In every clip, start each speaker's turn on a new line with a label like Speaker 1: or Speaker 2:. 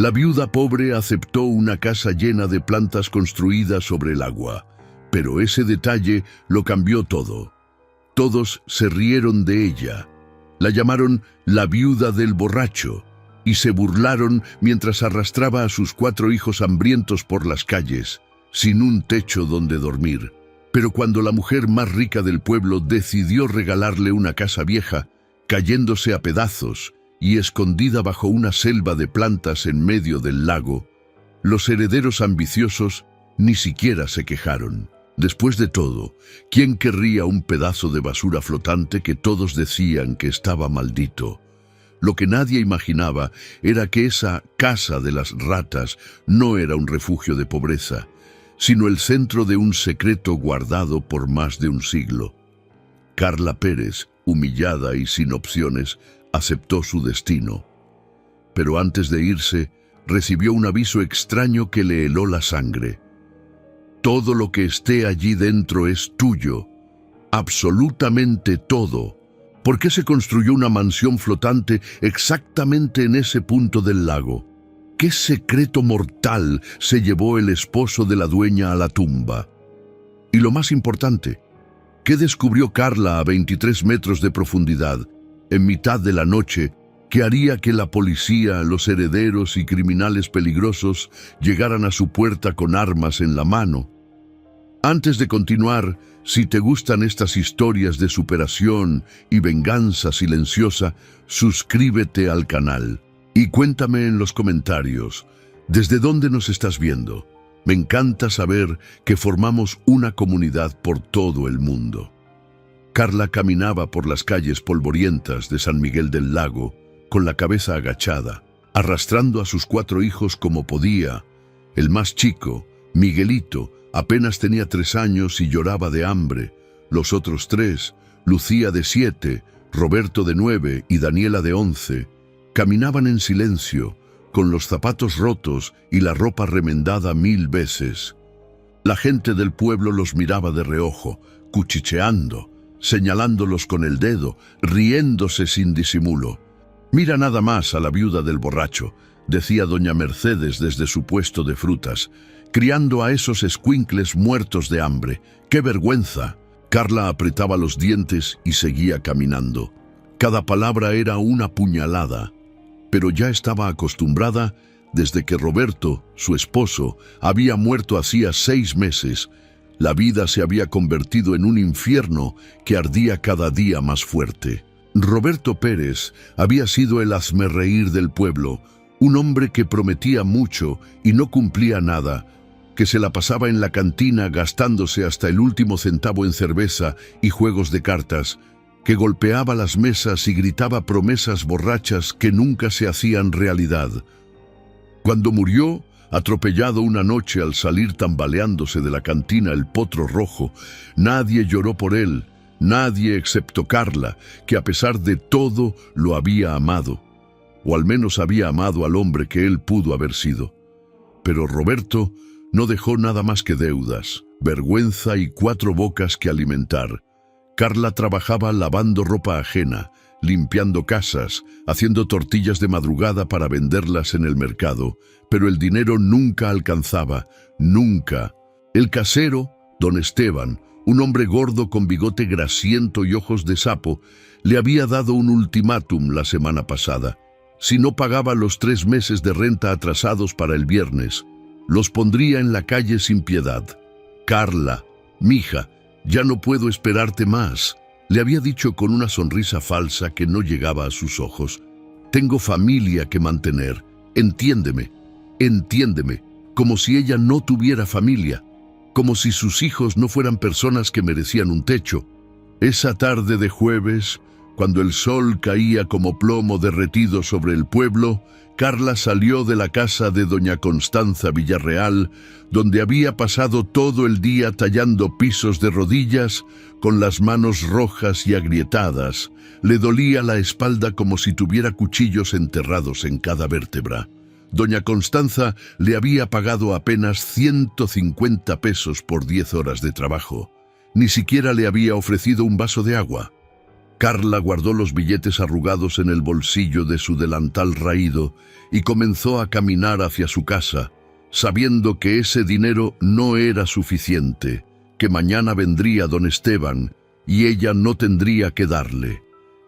Speaker 1: La viuda pobre aceptó una casa llena de plantas construidas sobre el agua, pero ese detalle lo cambió todo. Todos se rieron de ella. La llamaron la viuda del borracho y se burlaron mientras arrastraba a sus 4 hijos hambrientos por las calles, sin un techo donde dormir. Pero cuando la mujer más rica del pueblo decidió regalarle una casa vieja, cayéndose a pedazos y escondida bajo una selva de plantas en medio del lago, los herederos ambiciosos ni siquiera se quejaron. Después de todo, ¿quién querría un pedazo de basura flotante que todos decían que estaba maldito? Lo que nadie imaginaba era que esa casa de las ratas no era un refugio de pobreza, sino el centro de un secreto guardado por más de un siglo. Carla Pérez, humillada y sin opciones, aceptó su destino. Pero antes de irse, recibió un aviso extraño que le heló la sangre. Todo lo que esté allí dentro es tuyo, absolutamente todo. ¿Por qué se construyó una mansión flotante exactamente en ese punto del lago? ¿Qué secreto mortal se llevó el esposo de la dueña a la tumba? Y lo más importante, ¿qué descubrió Carla a 23 metros de profundidad, en mitad de la noche, que haría que la policía, los herederos y criminales peligrosos llegaran a su puerta con armas en la mano? Antes de continuar, si te gustan estas historias de superación y venganza silenciosa, suscríbete al canal y cuéntame en los comentarios, ¿desde dónde nos estás viendo? Me encanta saber que formamos una comunidad por todo el mundo. Carla caminaba por las calles polvorientas de San Miguel del Lago, con la cabeza agachada, arrastrando a sus 4 hijos como podía. El más chico, Miguelito, apenas tenía 3 años y lloraba de hambre. Los otros 3, Lucía de 7, Roberto de 9 y Daniela de 11, caminaban en silencio, con los zapatos rotos y la ropa remendada 1000 veces. La gente del pueblo los miraba de reojo, cuchicheando, señalándolos con el dedo, riéndose sin disimulo. «Mira nada más a la viuda del borracho», decía doña Mercedes desde su puesto de frutas, criando a esos escuincles muertos de hambre. ¡Qué vergüenza! Carla apretaba los dientes y seguía caminando. Cada palabra era una puñalada, pero ya estaba acostumbrada desde que Roberto, su esposo, había muerto hacía 6 meses. La vida se había convertido en un infierno que ardía cada día más fuerte. Roberto Pérez había sido el hazmerreír del pueblo, un hombre que prometía mucho y no cumplía nada, que se la pasaba en la cantina gastándose hasta el último centavo en cerveza y juegos de cartas, que golpeaba las mesas y gritaba promesas borrachas que nunca se hacían realidad. Cuando murió, atropellado una noche al salir tambaleándose de la cantina el Potro Rojo, nadie lloró por él, nadie excepto Carla, que a pesar de todo lo había amado, o al menos había amado al hombre que él pudo haber sido. Pero Roberto no dejó nada más que deudas, vergüenza y 4 bocas que alimentar. Carla trabajaba lavando ropa ajena, limpiando casas, haciendo tortillas de madrugada para venderlas en el mercado, pero el dinero nunca alcanzaba, nunca. El casero, don Esteban, un hombre gordo con bigote grasiento y ojos de sapo, le había dado un ultimátum la semana pasada. Si no pagaba los 3 meses de renta atrasados para el viernes, los pondría en la calle sin piedad. Carla, mija, ya no puedo esperarte más, le había dicho con una sonrisa falsa que no llegaba a sus ojos. Tengo familia que mantener, entiéndeme, como si ella no tuviera familia, como si sus hijos no fueran personas que merecían un techo. Esa tarde de jueves, cuando el sol caía como plomo derretido sobre el pueblo, Carla salió de la casa de doña Constanza Villarreal, donde había pasado todo el día tallando pisos de rodillas, con las manos rojas y agrietadas. Le dolía la espalda como si tuviera cuchillos enterrados en cada vértebra. Doña Constanza le había pagado apenas 150 pesos por 10 horas de trabajo. Ni siquiera le había ofrecido un vaso de agua. Carla guardó los billetes arrugados en el bolsillo de su delantal raído y comenzó a caminar hacia su casa, sabiendo que ese dinero no era suficiente, que mañana vendría don Esteban y ella no tendría que darle.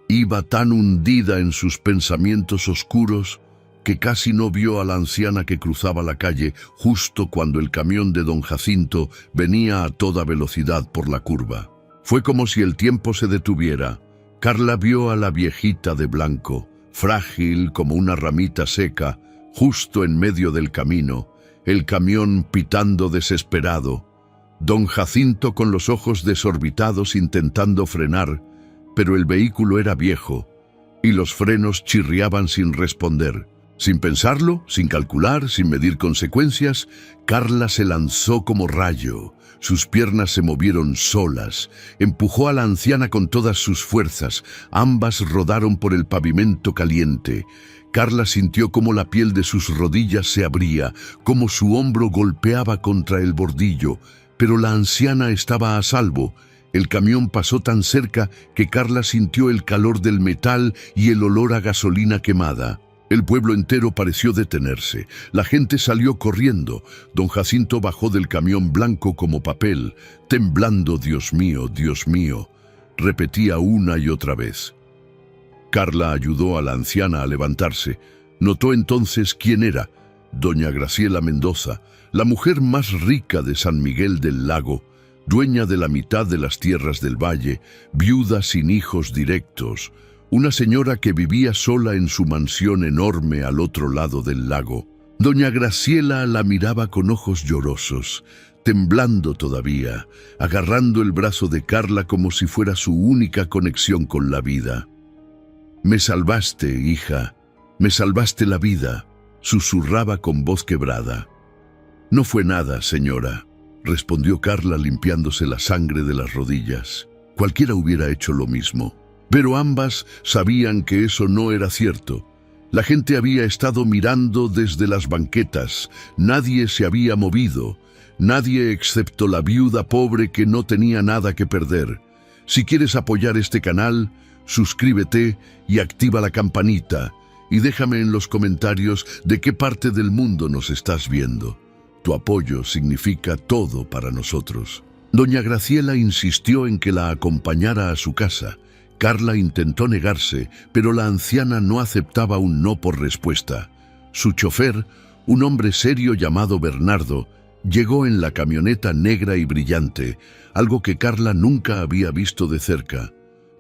Speaker 1: Iba tan hundida en sus pensamientos oscuros que casi no vio a la anciana que cruzaba la calle justo cuando el camión de don Jacinto venía a toda velocidad por la curva. Fue como si el tiempo se detuviera. Carla vio a la viejita de blanco, frágil como una ramita seca, justo en medio del camino, el camión pitando desesperado. Don Jacinto con los ojos desorbitados intentando frenar, pero el vehículo era viejo y los frenos chirriaban sin responder. Sin pensarlo, sin calcular, sin medir consecuencias, Carla se lanzó como rayo. Sus piernas se movieron solas. Empujó a la anciana con todas sus fuerzas. Ambas rodaron por el pavimento caliente. Carla sintió cómo la piel de sus rodillas se abría, cómo su hombro golpeaba contra el bordillo. Pero la anciana estaba a salvo. El camión pasó tan cerca que Carla sintió el calor del metal y el olor a gasolina quemada. El pueblo entero pareció detenerse. La gente salió corriendo. Don Jacinto bajó del camión blanco como papel, temblando, Dios mío, repetía una y otra vez. Carla ayudó a la anciana a levantarse. Notó entonces quién era: doña Graciela Mendoza, la mujer más rica de San Miguel del Lago, dueña de la mitad de las tierras del valle, viuda sin hijos directos, una señora que vivía sola en su mansión enorme al otro lado del lago. Doña Graciela la miraba con ojos llorosos, temblando todavía, agarrando el brazo de Carla como si fuera su única conexión con la vida. «Me salvaste, hija, me salvaste la vida», susurraba con voz quebrada. «No fue nada, señora», respondió Carla limpiándose la sangre de las rodillas. Cualquiera hubiera hecho lo mismo. Pero ambas sabían que eso no era cierto. La gente había estado mirando desde las banquetas. Nadie se había movido. Nadie excepto la viuda pobre que no tenía nada que perder. Si quieres apoyar este canal, suscríbete y activa la campanita. Y déjame en los comentarios de qué parte del mundo nos estás viendo. Tu apoyo significa todo para nosotros. Doña Graciela insistió en que la acompañara a su casa. Carla intentó negarse, pero la anciana no aceptaba un no por respuesta. Su chofer, un hombre serio llamado Bernardo, llegó en la camioneta negra y brillante, algo que Carla nunca había visto de cerca.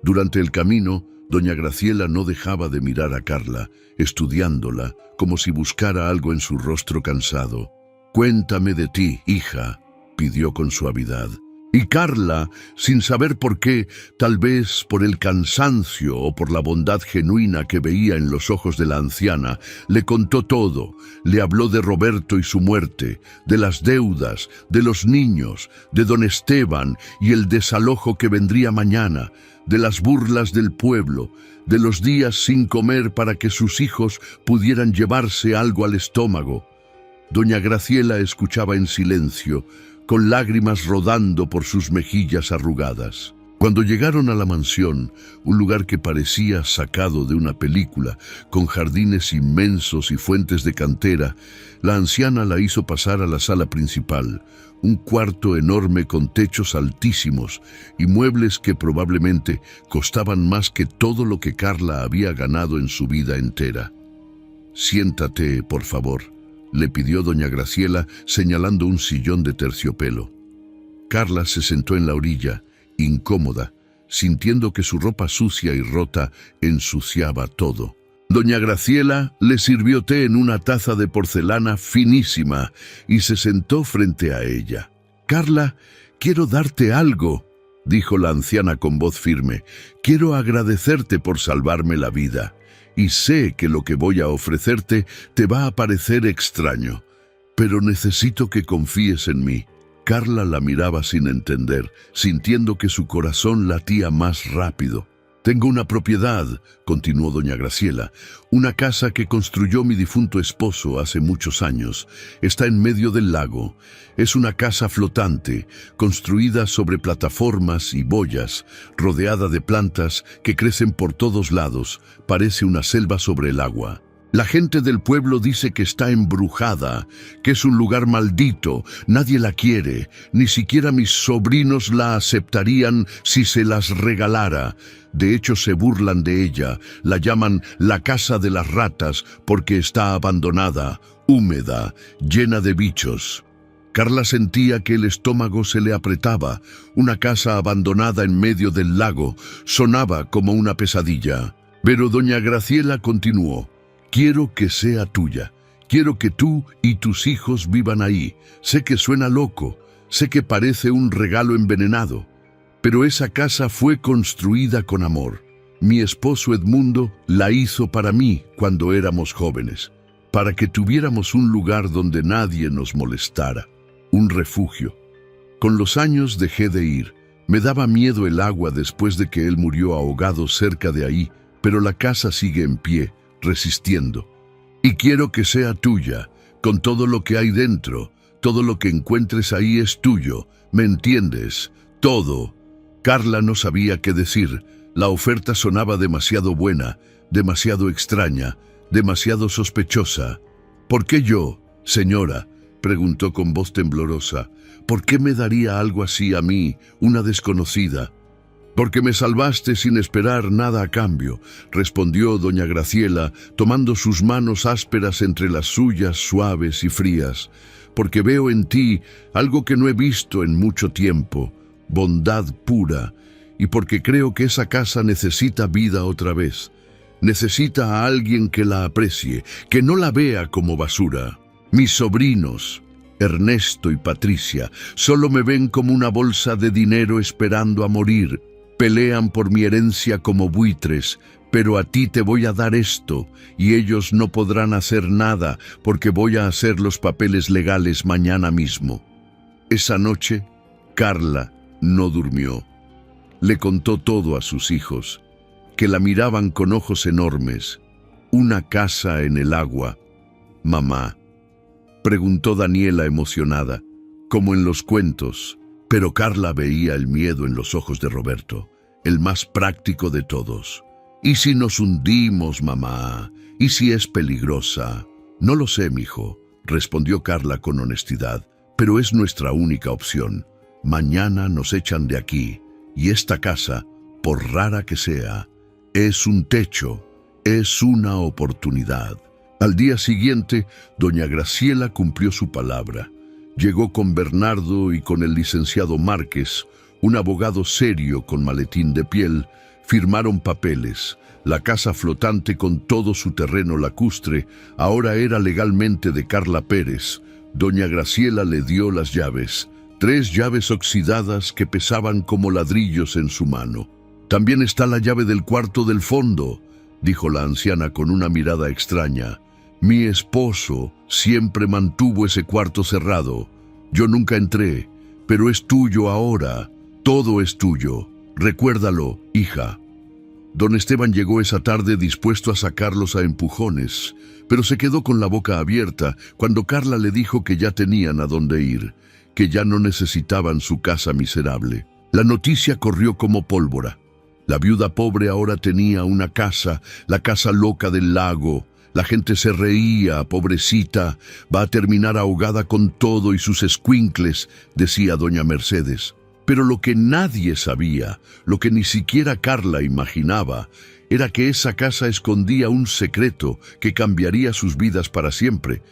Speaker 1: Durante el camino, doña Graciela no dejaba de mirar a Carla, estudiándola, como si buscara algo en su rostro cansado. «Cuéntame de ti, hija», pidió con suavidad. Y Carla, sin saber por qué, tal vez por el cansancio o por la bondad genuina que veía en los ojos de la anciana, le contó todo. Le habló de Roberto y su muerte, de las deudas, de los niños, de don Esteban y el desalojo que vendría mañana, de las burlas del pueblo, de los días sin comer para que sus hijos pudieran llevarse algo al estómago. Doña Graciela escuchaba en silencio, con lágrimas rodando por sus mejillas arrugadas. Cuando llegaron a la mansión, un lugar que parecía sacado de una película, con jardines inmensos y fuentes de cantera, la anciana la hizo pasar a la sala principal, un cuarto enorme con techos altísimos y muebles que probablemente costaban más que todo lo que Carla había ganado en su vida entera. «Siéntate, por favor», le pidió doña Graciela, señalando un sillón de terciopelo. Carla se sentó en la orilla, incómoda, sintiendo que su ropa sucia y rota ensuciaba todo. Doña Graciela le sirvió té en una taza de porcelana finísima y se sentó frente a ella. «Carla, quiero darte algo», dijo la anciana con voz firme. «Quiero agradecerte por salvarme la vida. Y sé que lo que voy a ofrecerte te va a parecer extraño, pero necesito que confíes en mí». Carla la miraba sin entender, sintiendo que su corazón latía más rápido. Tengo una propiedad, continuó doña Graciela, una casa que construyó mi difunto esposo hace muchos años. Está en medio del lago. Es una casa flotante, construida sobre plataformas y boyas, rodeada de plantas que crecen por todos lados. Parece una selva sobre el agua. La gente del pueblo dice que está embrujada, que es un lugar maldito, nadie la quiere, ni siquiera mis sobrinos la aceptarían si se las regalara. De hecho, se burlan de ella, la llaman la casa de las ratas porque está abandonada, húmeda, llena de bichos. Carla sentía que el estómago se le apretaba. Una casa abandonada en medio del lago sonaba como una pesadilla. Pero doña Graciela continuó. Quiero que sea tuya. Quiero que tú y tus hijos vivan ahí. Sé que suena loco, sé que parece un regalo envenenado, pero esa casa fue construida con amor. Mi esposo Edmundo la hizo para mí cuando éramos jóvenes, para que tuviéramos un lugar donde nadie nos molestara, un refugio. Con los años dejé de ir. Me daba miedo el agua después de que él murió ahogado cerca de ahí, pero la casa sigue en pie, resistiendo. Y quiero que sea tuya, con todo lo que hay dentro. Todo lo que encuentres ahí es tuyo, ¿me entiendes? Todo. Carla no sabía qué decir. La oferta sonaba demasiado buena, demasiado extraña, demasiado sospechosa. ¿Por qué yo, señora?, preguntó con voz temblorosa. ¿Por qué me daría algo así a mí, una desconocida? Porque me salvaste sin esperar nada a cambio, respondió doña Graciela, tomando sus manos ásperas entre las suyas suaves y frías. Porque veo en ti algo que no he visto en mucho tiempo, bondad pura, y porque creo que esa casa necesita vida otra vez. Necesita a alguien que la aprecie, que no la vea como basura. Mis sobrinos, Ernesto y Patricia, solo me ven como una bolsa de dinero esperando a morir. Pelean por mi herencia como buitres, pero a ti te voy a dar esto, y ellos no podrán hacer nada porque voy a hacer los papeles legales mañana mismo. Esa noche, Carla no durmió. Le contó todo a sus hijos, que la miraban con ojos enormes. ¿Una casa en el agua, mamá?, preguntó Daniela emocionada, como en los cuentos. Pero Carla veía el miedo en los ojos de Roberto, el más práctico de todos. ¿Y si nos hundimos, mamá? ¿Y si es peligrosa? No lo sé, mijo, respondió Carla con honestidad, pero es nuestra única opción. Mañana nos echan de aquí, y esta casa, por rara que sea, es un techo, es una oportunidad. Al día siguiente, doña Graciela cumplió su palabra. Llegó con Bernardo y con el licenciado Márquez, un abogado serio con maletín de piel. Firmaron papeles. La casa flotante con todo su terreno lacustre ahora era legalmente de Carla Pérez. Doña Graciela le dio las llaves, 3 llaves oxidadas que pesaban como ladrillos en su mano. También está la llave del cuarto del fondo, dijo la anciana con una mirada extraña. Mi esposo siempre mantuvo ese cuarto cerrado. Yo nunca entré, pero es tuyo ahora. Todo es tuyo. Recuérdalo, hija. Don Esteban llegó esa tarde dispuesto a sacarlos a empujones, pero se quedó con la boca abierta cuando Carla le dijo que ya tenían a dónde ir, que ya no necesitaban su casa miserable. La noticia corrió como pólvora. La viuda pobre ahora tenía una casa, la casa loca del lago. La gente se reía, pobrecita, va a terminar ahogada con todo y sus escuincles, decía doña Mercedes. Pero lo que nadie sabía, lo que ni siquiera Carla imaginaba, era que esa casa escondía un secreto que cambiaría sus vidas para siempre,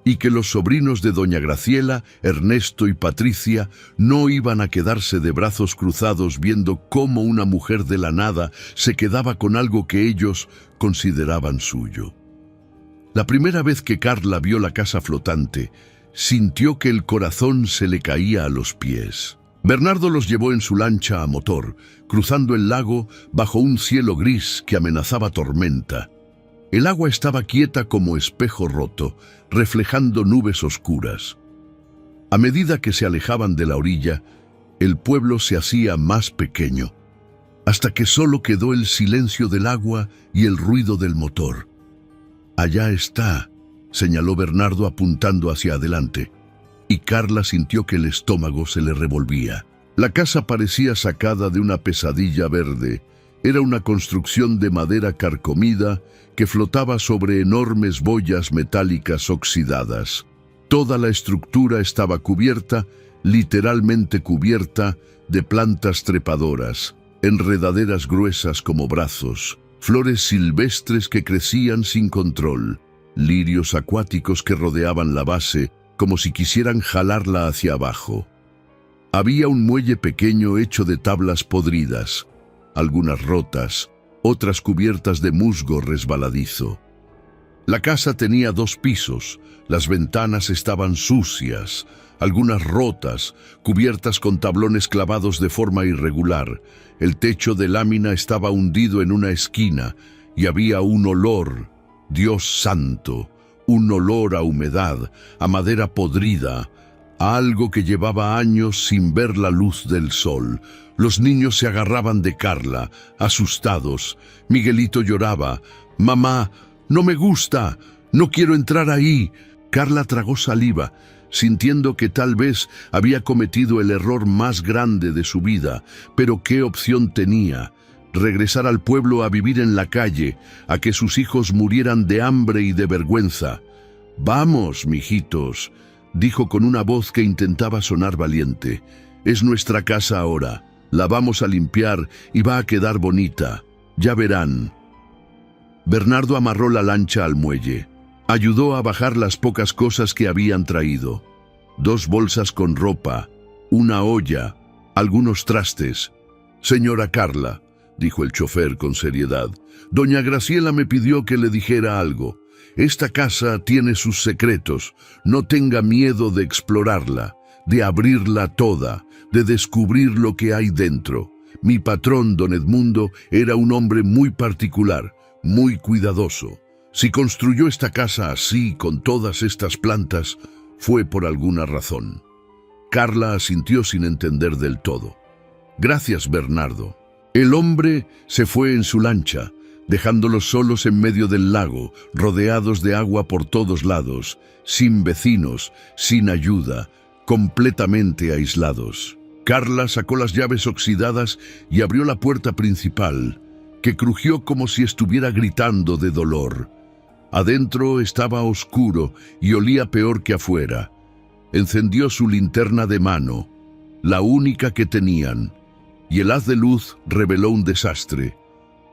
Speaker 1: y que los sobrinos de doña Graciela, Ernesto y Patricia, no iban a quedarse de brazos cruzados viendo cómo una mujer de la nada se quedaba con algo que ellos consideraban suyo. La primera vez que Carla vio la casa flotante, sintió que el corazón se le caía a los pies. Bernardo los llevó en su lancha a motor, cruzando el lago bajo un cielo gris que amenazaba tormenta. El agua estaba quieta como espejo roto, reflejando nubes oscuras. A medida que se alejaban de la orilla, el pueblo se hacía más pequeño. hasta que solo quedó el silencio del agua y el ruido del motor. «Allá está», señaló Bernardo apuntando hacia adelante, y Carla sintió que el estómago se le revolvía. La casa parecía sacada de una pesadilla verde. Era una construcción de madera carcomida que flotaba sobre enormes boyas metálicas oxidadas. Toda la estructura estaba cubierta, literalmente cubierta, de plantas trepadoras, enredaderas gruesas como brazos, flores silvestres que crecían sin control, lirios acuáticos que rodeaban la base como si quisieran jalarla hacia abajo. Había un muelle pequeño hecho de tablas podridas, algunas rotas, otras cubiertas de musgo resbaladizo. La casa tenía 2 pisos, las ventanas estaban sucias, algunas rotas, cubiertas con tablones clavados de forma irregular. El techo de lámina estaba hundido en una esquina y había un olor, Dios santo, un olor a humedad, a madera podrida, a algo que llevaba años sin ver la luz del sol. Los niños se agarraban de Carla, asustados. Miguelito lloraba. «Mamá, no me gusta, no quiero entrar ahí». Carla tragó saliva, sintiendo que tal vez había cometido el error más grande de su vida. Pero ¿qué opción tenía? Regresar al pueblo a vivir en la calle, a que sus hijos murieran de hambre y de vergüenza. «Vamos, mijitos», dijo con una voz que intentaba sonar valiente. «Es nuestra casa ahora. La vamos a limpiar y va a quedar bonita. Ya verán». Bernardo amarró la lancha al muelle. Ayudó a bajar las pocas cosas que habían traído. 2 bolsas con ropa, una olla, algunos trastes. «Señora Carla», dijo el chofer con seriedad, «doña Graciela me pidió que le dijera algo. Esta casa tiene sus secretos. No tenga miedo de explorarla, de abrirla toda, de descubrir lo que hay dentro. Mi patrón, don Edmundo, era un hombre muy particular, muy cuidadoso. Si construyó esta casa así, con todas estas plantas, fue por alguna razón». Carla asintió sin entender del todo. «Gracias, Bernardo». El hombre se fue en su lancha, dejándolos solos en medio del lago, rodeados de agua por todos lados, sin vecinos, sin ayuda, completamente aislados. Carla sacó las llaves oxidadas y abrió la puerta principal, que crujió como si estuviera gritando de dolor. Adentro estaba oscuro y olía peor que afuera. Encendió su linterna de mano, la única que tenían, y el haz de luz reveló un desastre.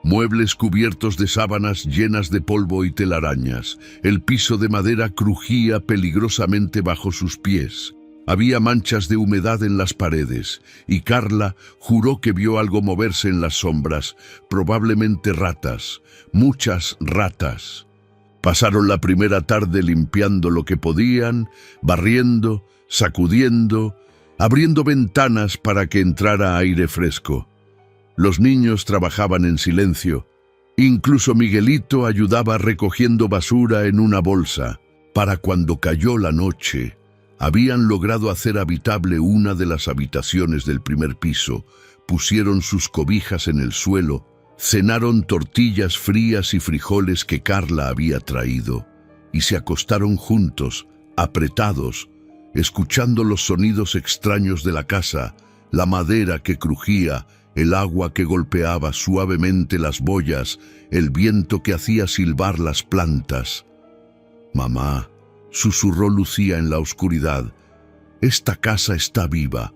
Speaker 1: Muebles cubiertos de sábanas llenas de polvo y telarañas. El piso de madera crujía peligrosamente bajo sus pies. Había manchas de humedad en las paredes, y Carla juró que vio algo moverse en las sombras, probablemente ratas, muchas ratas. Pasaron la primera tarde limpiando lo que podían, barriendo, sacudiendo, abriendo ventanas para que entrara aire fresco. Los niños trabajaban en silencio. Incluso Miguelito ayudaba recogiendo basura en una bolsa. Para cuando cayó la noche, habían logrado hacer habitable una de las habitaciones del primer piso, pusieron sus cobijas en el suelo, cenaron tortillas frías y frijoles que Carla había traído, y se acostaron juntos, apretados, escuchando los sonidos extraños de la casa, la madera que crujía, el agua que golpeaba suavemente las boyas, el viento que hacía silbar las plantas. «Mamá», susurró Lucía en la oscuridad, «esta casa está viva».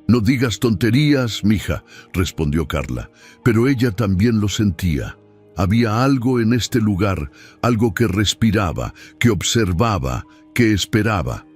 Speaker 1: «No digas tonterías, mija», respondió Carla, pero ella también lo sentía. Había algo en este lugar, algo que respiraba, que observaba, que esperaba.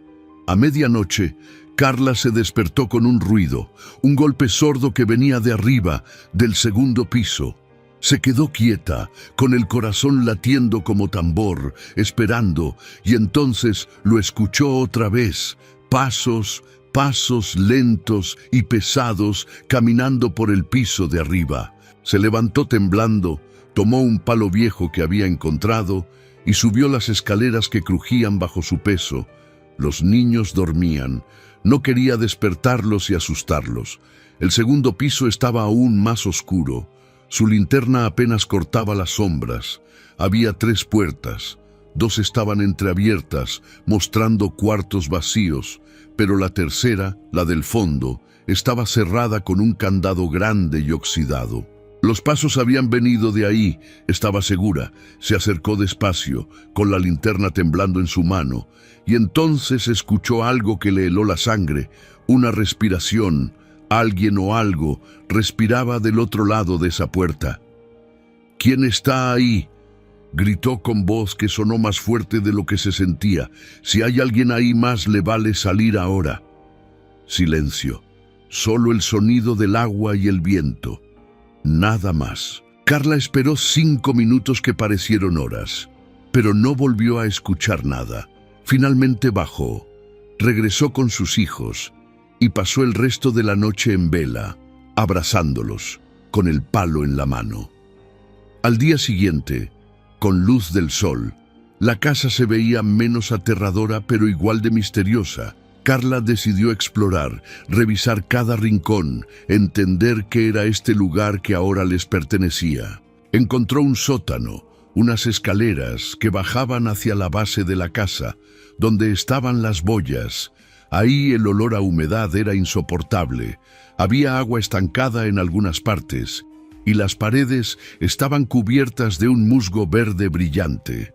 Speaker 1: A medianoche, Carla se despertó con un ruido, un golpe sordo que venía de arriba, del segundo piso. Se quedó quieta, con el corazón latiendo como tambor, esperando, y entonces lo escuchó otra vez. Pasos, pasos lentos y pesados caminando por el piso de arriba. Se levantó temblando, tomó un palo viejo que había encontrado y subió las escaleras que crujían bajo su peso. Los niños dormían. No quería despertarlos y asustarlos. El segundo piso estaba aún más oscuro. Su linterna apenas cortaba las sombras. Había 3 puertas. 2 estaban entreabiertas, mostrando cuartos vacíos, pero la tercera, la del fondo, estaba cerrada con un candado grande y oxidado. Los pasos habían venido de ahí, estaba segura. Se acercó despacio, con la linterna temblando en su mano, y entonces escuchó algo que le heló la sangre, una respiración. Alguien o algo respiraba del otro lado de esa puerta. «¿Quién está ahí?», gritó con voz que sonó más fuerte de lo que se sentía. «Si hay alguien ahí más, le vale salir ahora». Silencio, solo el sonido del agua y el viento. Nada más. Carla esperó 5 minutos que parecieron horas, pero no volvió a escuchar nada. Finalmente bajó, regresó con sus hijos y pasó el resto de la noche en vela, abrazándolos, con el palo en la mano. Al día siguiente, con luz del sol, la casa se veía menos aterradora pero igual de misteriosa. Carla decidió explorar, revisar cada rincón, entender qué era este lugar que ahora les pertenecía. Encontró un sótano, unas escaleras que bajaban hacia la base de la casa, donde estaban las boyas. Ahí el olor a humedad era insoportable. Había agua estancada en algunas partes, y las paredes estaban cubiertas de un musgo verde brillante.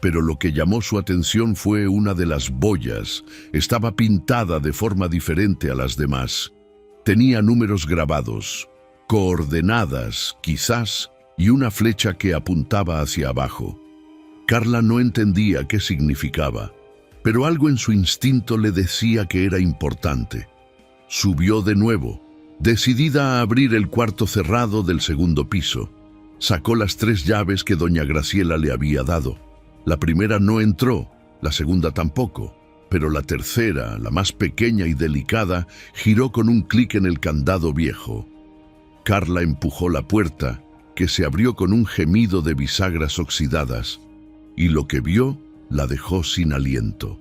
Speaker 1: Pero lo que llamó su atención fue una de las boyas. Estaba pintada de forma diferente a las demás. Tenía números grabados, coordenadas, quizás, y una flecha que apuntaba hacia abajo. Carla no entendía qué significaba, pero algo en su instinto le decía que era importante. Subió de nuevo, decidida a abrir el cuarto cerrado del segundo piso. Sacó las 3 llaves que doña Graciela le había dado. La primera no entró, la segunda tampoco, pero la tercera, la más pequeña y delicada, giró con un clic en el candado viejo. Carla empujó la puerta, que se abrió con un gemido de bisagras oxidadas, y lo que vio la dejó sin aliento.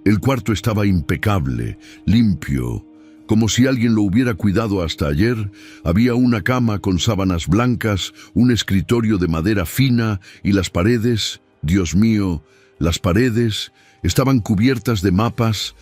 Speaker 1: El cuarto estaba impecable, limpio, como si alguien lo hubiera cuidado hasta ayer. Había una cama con sábanas blancas, un escritorio de madera fina y las paredes, Dios mío, las paredes estaban cubiertas de mapas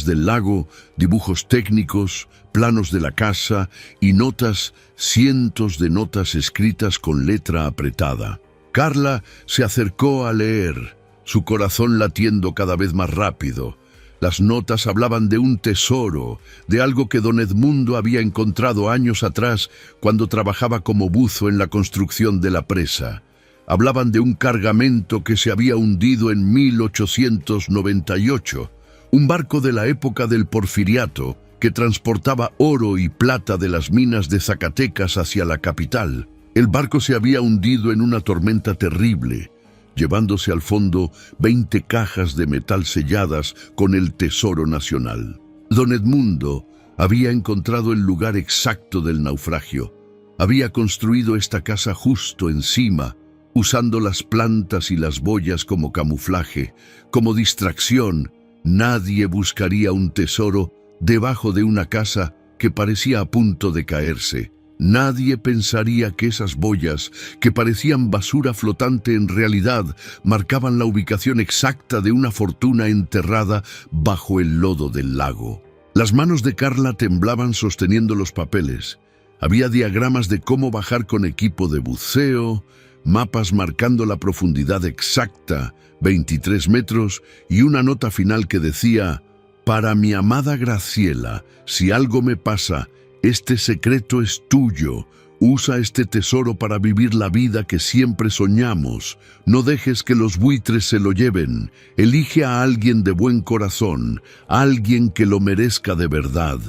Speaker 1: del lago, dibujos técnicos, planos de la casa y notas, cientos de notas escritas con letra apretada. Carla se acercó a leer, su corazón latiendo cada vez más rápido. Las notas hablaban de un tesoro, de algo que don Edmundo había encontrado años atrás cuando trabajaba como buzo en la construcción de la presa. Hablaban de un cargamento que se había hundido en 1898, un barco de la época del Porfiriato que transportaba oro y plata de las minas de Zacatecas hacia la capital. El barco se había hundido en una tormenta terrible, llevándose al fondo 20 cajas de metal selladas con el tesoro nacional. Don Edmundo había encontrado el lugar exacto del naufragio. Había construido esta casa justo encima, usando las plantas y las boyas como camuflaje, como distracción. Nadie buscaría un tesoro debajo de una casa que parecía a punto de caerse. Nadie pensaría que esas boyas, que parecían basura flotante, en realidad marcaban la ubicación exacta de una fortuna enterrada bajo el lodo del lago. Las manos de Carla temblaban sosteniendo los papeles. Había diagramas de cómo bajar con equipo de buceo, mapas marcando la profundidad exacta, 23 metros, y una nota final que decía: «Para mi amada Graciela, si algo me pasa, este secreto es tuyo. Usa este tesoro para vivir la vida que siempre soñamos. No dejes que los buitres se lo lleven. Elige a alguien de buen corazón, alguien que lo merezca de verdad».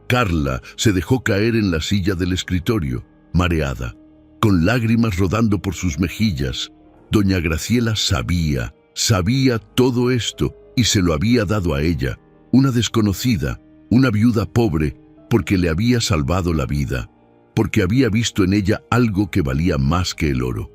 Speaker 1: Carla se dejó caer en la silla del escritorio, mareada, con lágrimas rodando por sus mejillas. Doña Graciela sabía todo esto y se lo había dado a ella, una desconocida, una viuda pobre, porque le había salvado la vida, porque había visto en ella algo que valía más que el oro.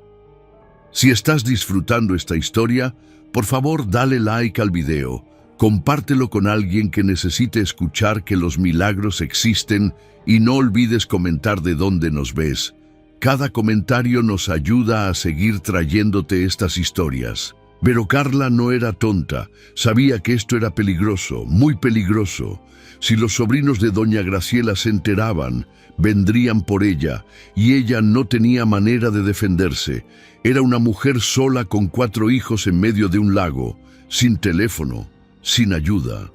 Speaker 1: Si estás disfrutando esta historia, por favor dale like al video, Compártelo con alguien que necesite escuchar que los milagros existen y no olvides comentar de dónde nos ves. Cada comentario nos ayuda a seguir trayéndote estas historias. Pero Carla no era tonta, sabía que esto era peligroso, muy peligroso. Si los sobrinos de doña Graciela se enteraban, vendrían por ella, y ella no tenía manera de defenderse. Era una mujer sola con 4 hijos en medio de un lago, sin teléfono, sin ayuda.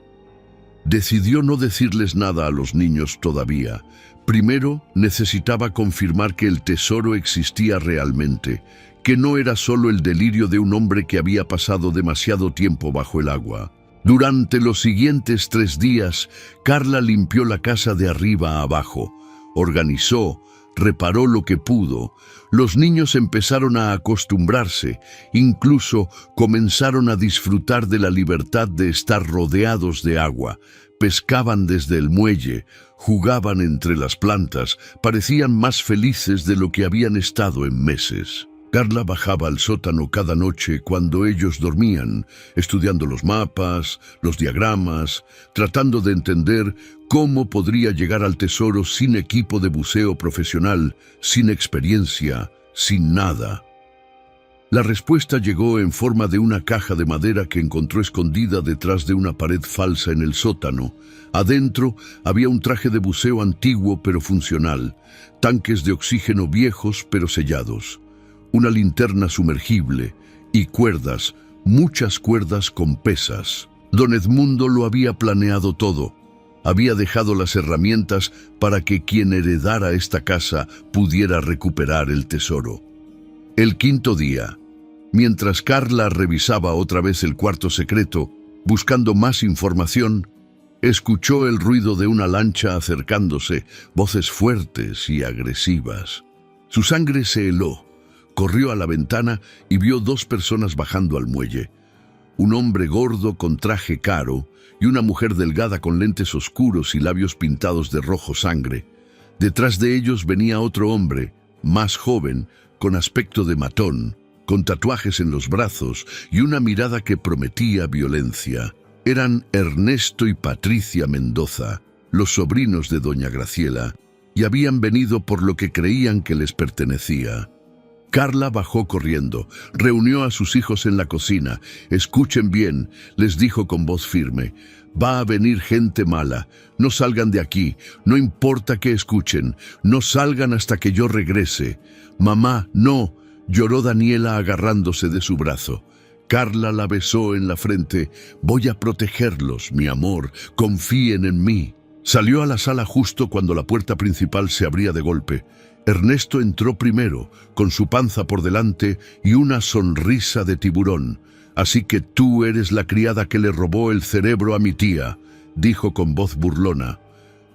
Speaker 1: Decidió no decirles nada a los niños todavía. Primero necesitaba confirmar que el tesoro existía realmente, que no era solo el delirio de un hombre que había pasado demasiado tiempo bajo el agua. Durante los siguientes 3 días, Carla limpió la casa de arriba a abajo, organizó, reparó lo que pudo. Los niños empezaron a acostumbrarse, incluso comenzaron a disfrutar de la libertad de estar rodeados de agua. Pescaban desde el muelle, jugaban entre las plantas, parecían más felices de lo que habían estado en meses. Carla bajaba al sótano cada noche cuando ellos dormían, estudiando los mapas, los diagramas, tratando de entender cómo podría llegar al tesoro sin equipo de buceo profesional, sin experiencia, sin nada. La respuesta llegó en forma de una caja de madera que encontró escondida detrás de una pared falsa en el sótano. Adentro había un traje de buceo antiguo pero funcional, tanques de oxígeno viejos pero sellados, una linterna sumergible y cuerdas, muchas cuerdas con pesas. Don Edmundo lo había planeado todo. Había dejado las herramientas para que quien heredara esta casa pudiera recuperar el tesoro. El 5.º día, mientras Carla revisaba otra vez el cuarto secreto, buscando más información, escuchó el ruido de una lancha acercándose, voces fuertes y agresivas. Su sangre se heló. Corrió a la ventana y vio 2 personas bajando al muelle. Un hombre gordo con traje caro y una mujer delgada con lentes oscuros y labios pintados de rojo sangre. Detrás de ellos venía otro hombre, más joven, con aspecto de matón, con tatuajes en los brazos y una mirada que prometía violencia. Eran Ernesto y Patricia Mendoza, los sobrinos de doña Graciela, y habían venido por lo que creían que les pertenecía. Carla bajó corriendo, reunió a sus hijos en la cocina. «Escuchen bien», les dijo con voz firme. «Va a venir gente mala. No salgan de aquí. No importa que escuchen. No salgan hasta que yo regrese». «Mamá, no», lloró Daniela agarrándose de su brazo. Carla la besó en la frente. «Voy a protegerlos, mi amor. Confíen en mí». Salió a la sala justo cuando la puerta principal se abría de golpe. Ernesto entró primero, con su panza por delante y una sonrisa de tiburón. «Así que tú eres la criada que le robó el cerebro a mi tía», dijo con voz burlona.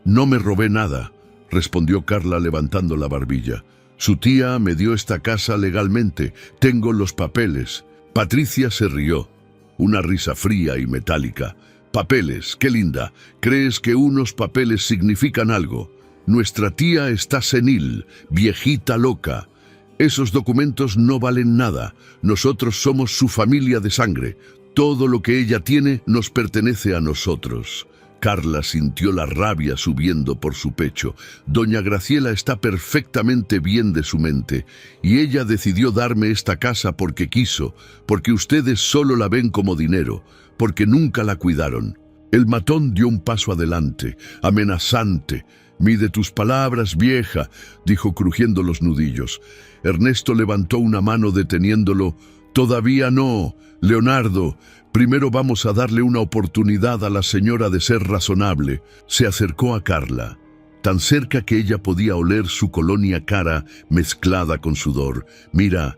Speaker 1: «No me robé nada», respondió Carla levantando la barbilla. «Su tía me dio esta casa legalmente. Tengo los papeles». Patricia se rió, una risa fría y metálica. «Papeles, qué linda. ¿Crees que unos papeles significan algo? Nuestra tía está senil, viejita loca. Esos documentos no valen nada. Nosotros somos su familia de sangre. Todo lo que ella tiene nos pertenece a nosotros». Carla sintió la rabia subiendo por su pecho. Doña Graciela está perfectamente bien de su mente, y ella decidió darme esta casa porque quiso, porque ustedes solo la ven como dinero, porque nunca la cuidaron. El matón dio un paso adelante, amenazante. «Mide tus palabras, vieja», dijo crujiendo los nudillos. Ernesto levantó una mano deteniéndolo. «Todavía no, Leonardo. Primero vamos a darle una oportunidad a la señora de ser razonable». Se acercó a Carla, tan cerca que ella podía oler su colonia cara mezclada con sudor. «Mira,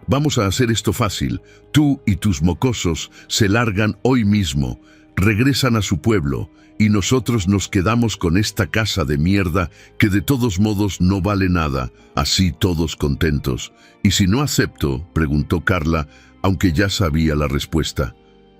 Speaker 1: vamos a hacer esto fácil. Tú y tus mocosos se largan hoy mismo. Regresan a su pueblo y nosotros nos quedamos con esta casa de mierda que de todos modos no vale nada, así todos contentos». «¿Y si no acepto?», preguntó Carla, aunque ya sabía la respuesta.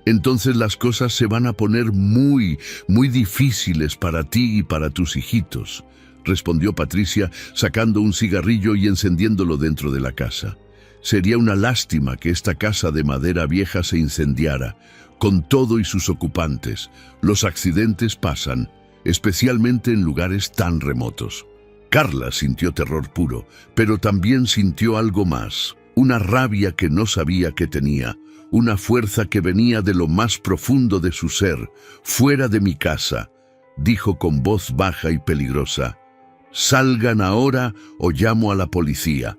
Speaker 1: «Entonces las cosas se van a poner muy, muy difíciles para ti y para tus hijitos», respondió Patricia, sacando un cigarrillo y encendiéndolo dentro de la casa. Sería una lástima que esta casa de madera vieja se incendiara, con todo y sus ocupantes. Los accidentes pasan, especialmente en lugares tan remotos. Carla sintió terror puro, pero también sintió algo más, una rabia que no sabía que tenía, una fuerza que venía de lo más profundo de su ser. «Fuera de mi casa», dijo con voz baja y peligrosa. «Salgan ahora o llamo a la policía».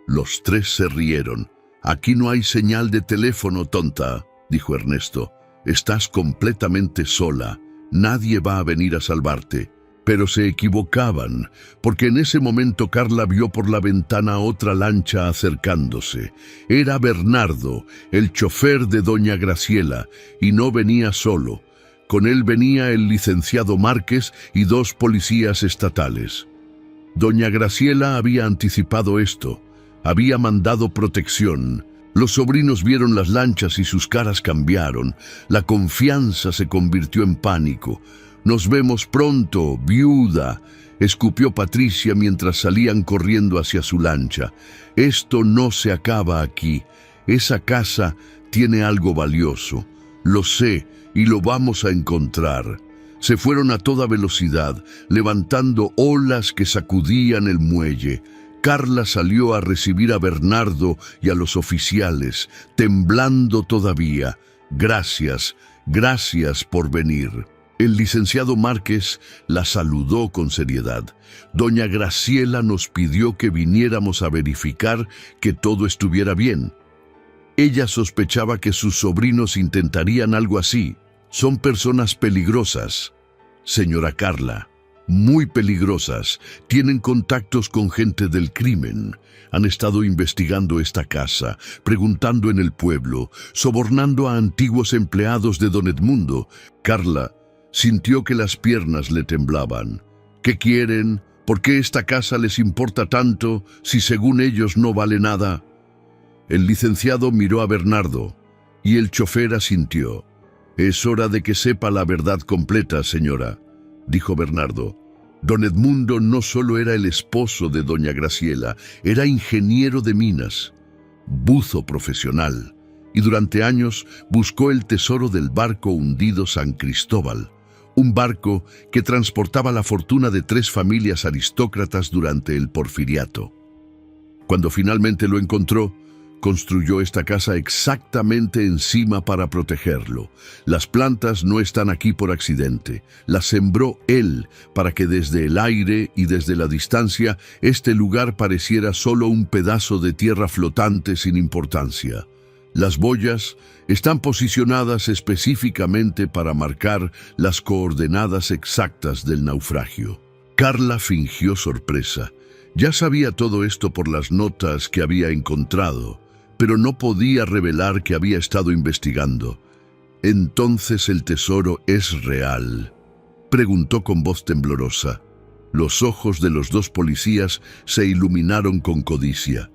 Speaker 1: Los tres se rieron. «Aquí no hay señal de teléfono, tonta», dijo Ernesto. «Estás completamente sola. Nadie va a venir a salvarte». Pero se equivocaban, porque en ese momento Carla vio por la ventana otra lancha acercándose. Era Bernardo, el chofer de doña Graciela, y no venía solo. Con él venía el licenciado Márquez y 2 policías estatales. Doña Graciela había anticipado esto, había mandado protección. Los sobrinos vieron las lanchas y sus caras cambiaron. La confianza se convirtió en pánico. «Nos vemos pronto, viuda», escupió Patricia mientras salían corriendo hacia su lancha. «Esto no se acaba aquí. Esa casa tiene algo valioso. Lo sé y lo vamos a encontrar». Se fueron a toda velocidad, levantando olas que sacudían el muelle. Carla salió a recibir a Bernardo y a los oficiales, temblando todavía. «Gracias, gracias por venir». El licenciado Márquez la saludó con seriedad. «Doña Graciela nos pidió que viniéramos a verificar que todo estuviera bien. Ella sospechaba que sus sobrinos intentarían algo así. Son personas peligrosas, señora Carla, muy peligrosas. Tienen contactos con gente del crimen. Han estado investigando esta casa, preguntando en el pueblo, sobornando a antiguos empleados de don Edmundo». Carla sintió que las piernas le temblaban. «¿Qué quieren? ¿Por qué esta casa les importa tanto si según ellos no vale nada?» El licenciado miró a Bernardo y el chofer asintió. «Es hora de que sepa la verdad completa, señora», dijo Bernardo. Don Edmundo no solo era el esposo de doña Graciela, era ingeniero de minas, buzo profesional, y durante años buscó el tesoro del barco hundido San Cristóbal, un barco que transportaba la fortuna de 3 familias aristócratas durante el Porfiriato. Cuando finalmente lo encontró, construyó esta casa exactamente encima para protegerlo. Las plantas no están aquí por accidente. Las sembró él para que desde el aire y desde la distancia este lugar pareciera solo un pedazo de tierra flotante sin importancia. Las boyas están posicionadas específicamente para marcar las coordenadas exactas del naufragio. Carla fingió sorpresa. Ya sabía todo esto por las notas que había encontrado, pero no podía revelar que había estado investigando. «¿Entonces el tesoro es real?», preguntó con voz temblorosa. Los ojos de los 2 policías se iluminaron con codicia.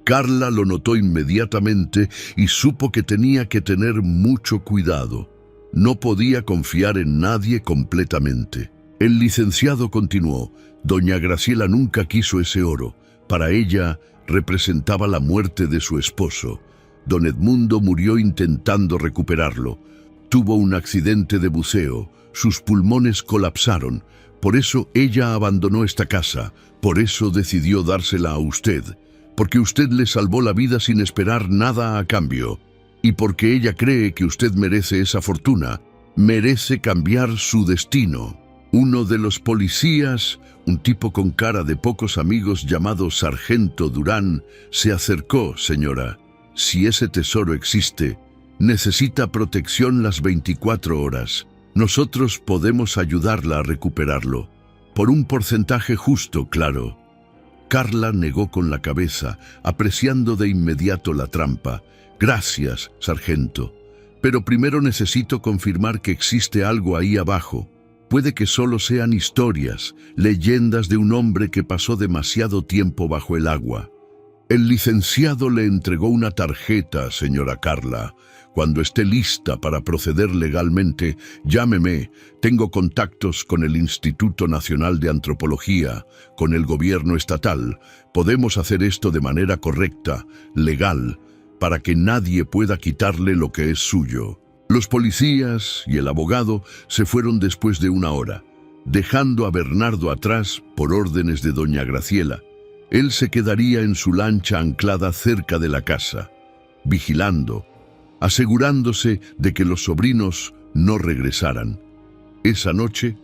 Speaker 1: Carla lo notó inmediatamente y supo que tenía que tener mucho cuidado. No podía confiar en nadie completamente. El licenciado continuó. «Doña Graciela nunca quiso ese oro. Para ella representaba la muerte de su esposo. Don Edmundo murió intentando recuperarlo. Tuvo un accidente de buceo. Sus pulmones colapsaron. Por eso ella abandonó esta casa. Por eso decidió dársela a usted. Porque usted le salvó la vida sin esperar nada a cambio. Y porque ella cree que usted merece esa fortuna. Merece cambiar su destino». Uno de los policías, un tipo con cara de pocos amigos llamado Sargento Durán, se acercó. «Señora, si ese tesoro existe, necesita protección las 24 horas. Nosotros podemos ayudarla a recuperarlo. Por un porcentaje justo, claro». Carla negó con la cabeza, apreciando de inmediato la trampa. «Gracias, sargento. Pero primero necesito confirmar que existe algo ahí abajo. Puede que solo sean historias, leyendas de un hombre que pasó demasiado tiempo bajo el agua». El licenciado le entregó una tarjeta, señora Carla, Cuando esté lista para proceder legalmente, llámeme. Tengo contactos con el Instituto Nacional de Antropología, con el gobierno estatal. Podemos hacer esto de manera correcta, legal, para que nadie pueda quitarle lo que es suyo. Los policías y el abogado se fueron después de una hora, dejando a Bernardo atrás por órdenes de doña Graciela. Él se quedaría en su lancha anclada cerca de la casa, vigilando, asegurándose de que los sobrinos no regresaran. Esa noche,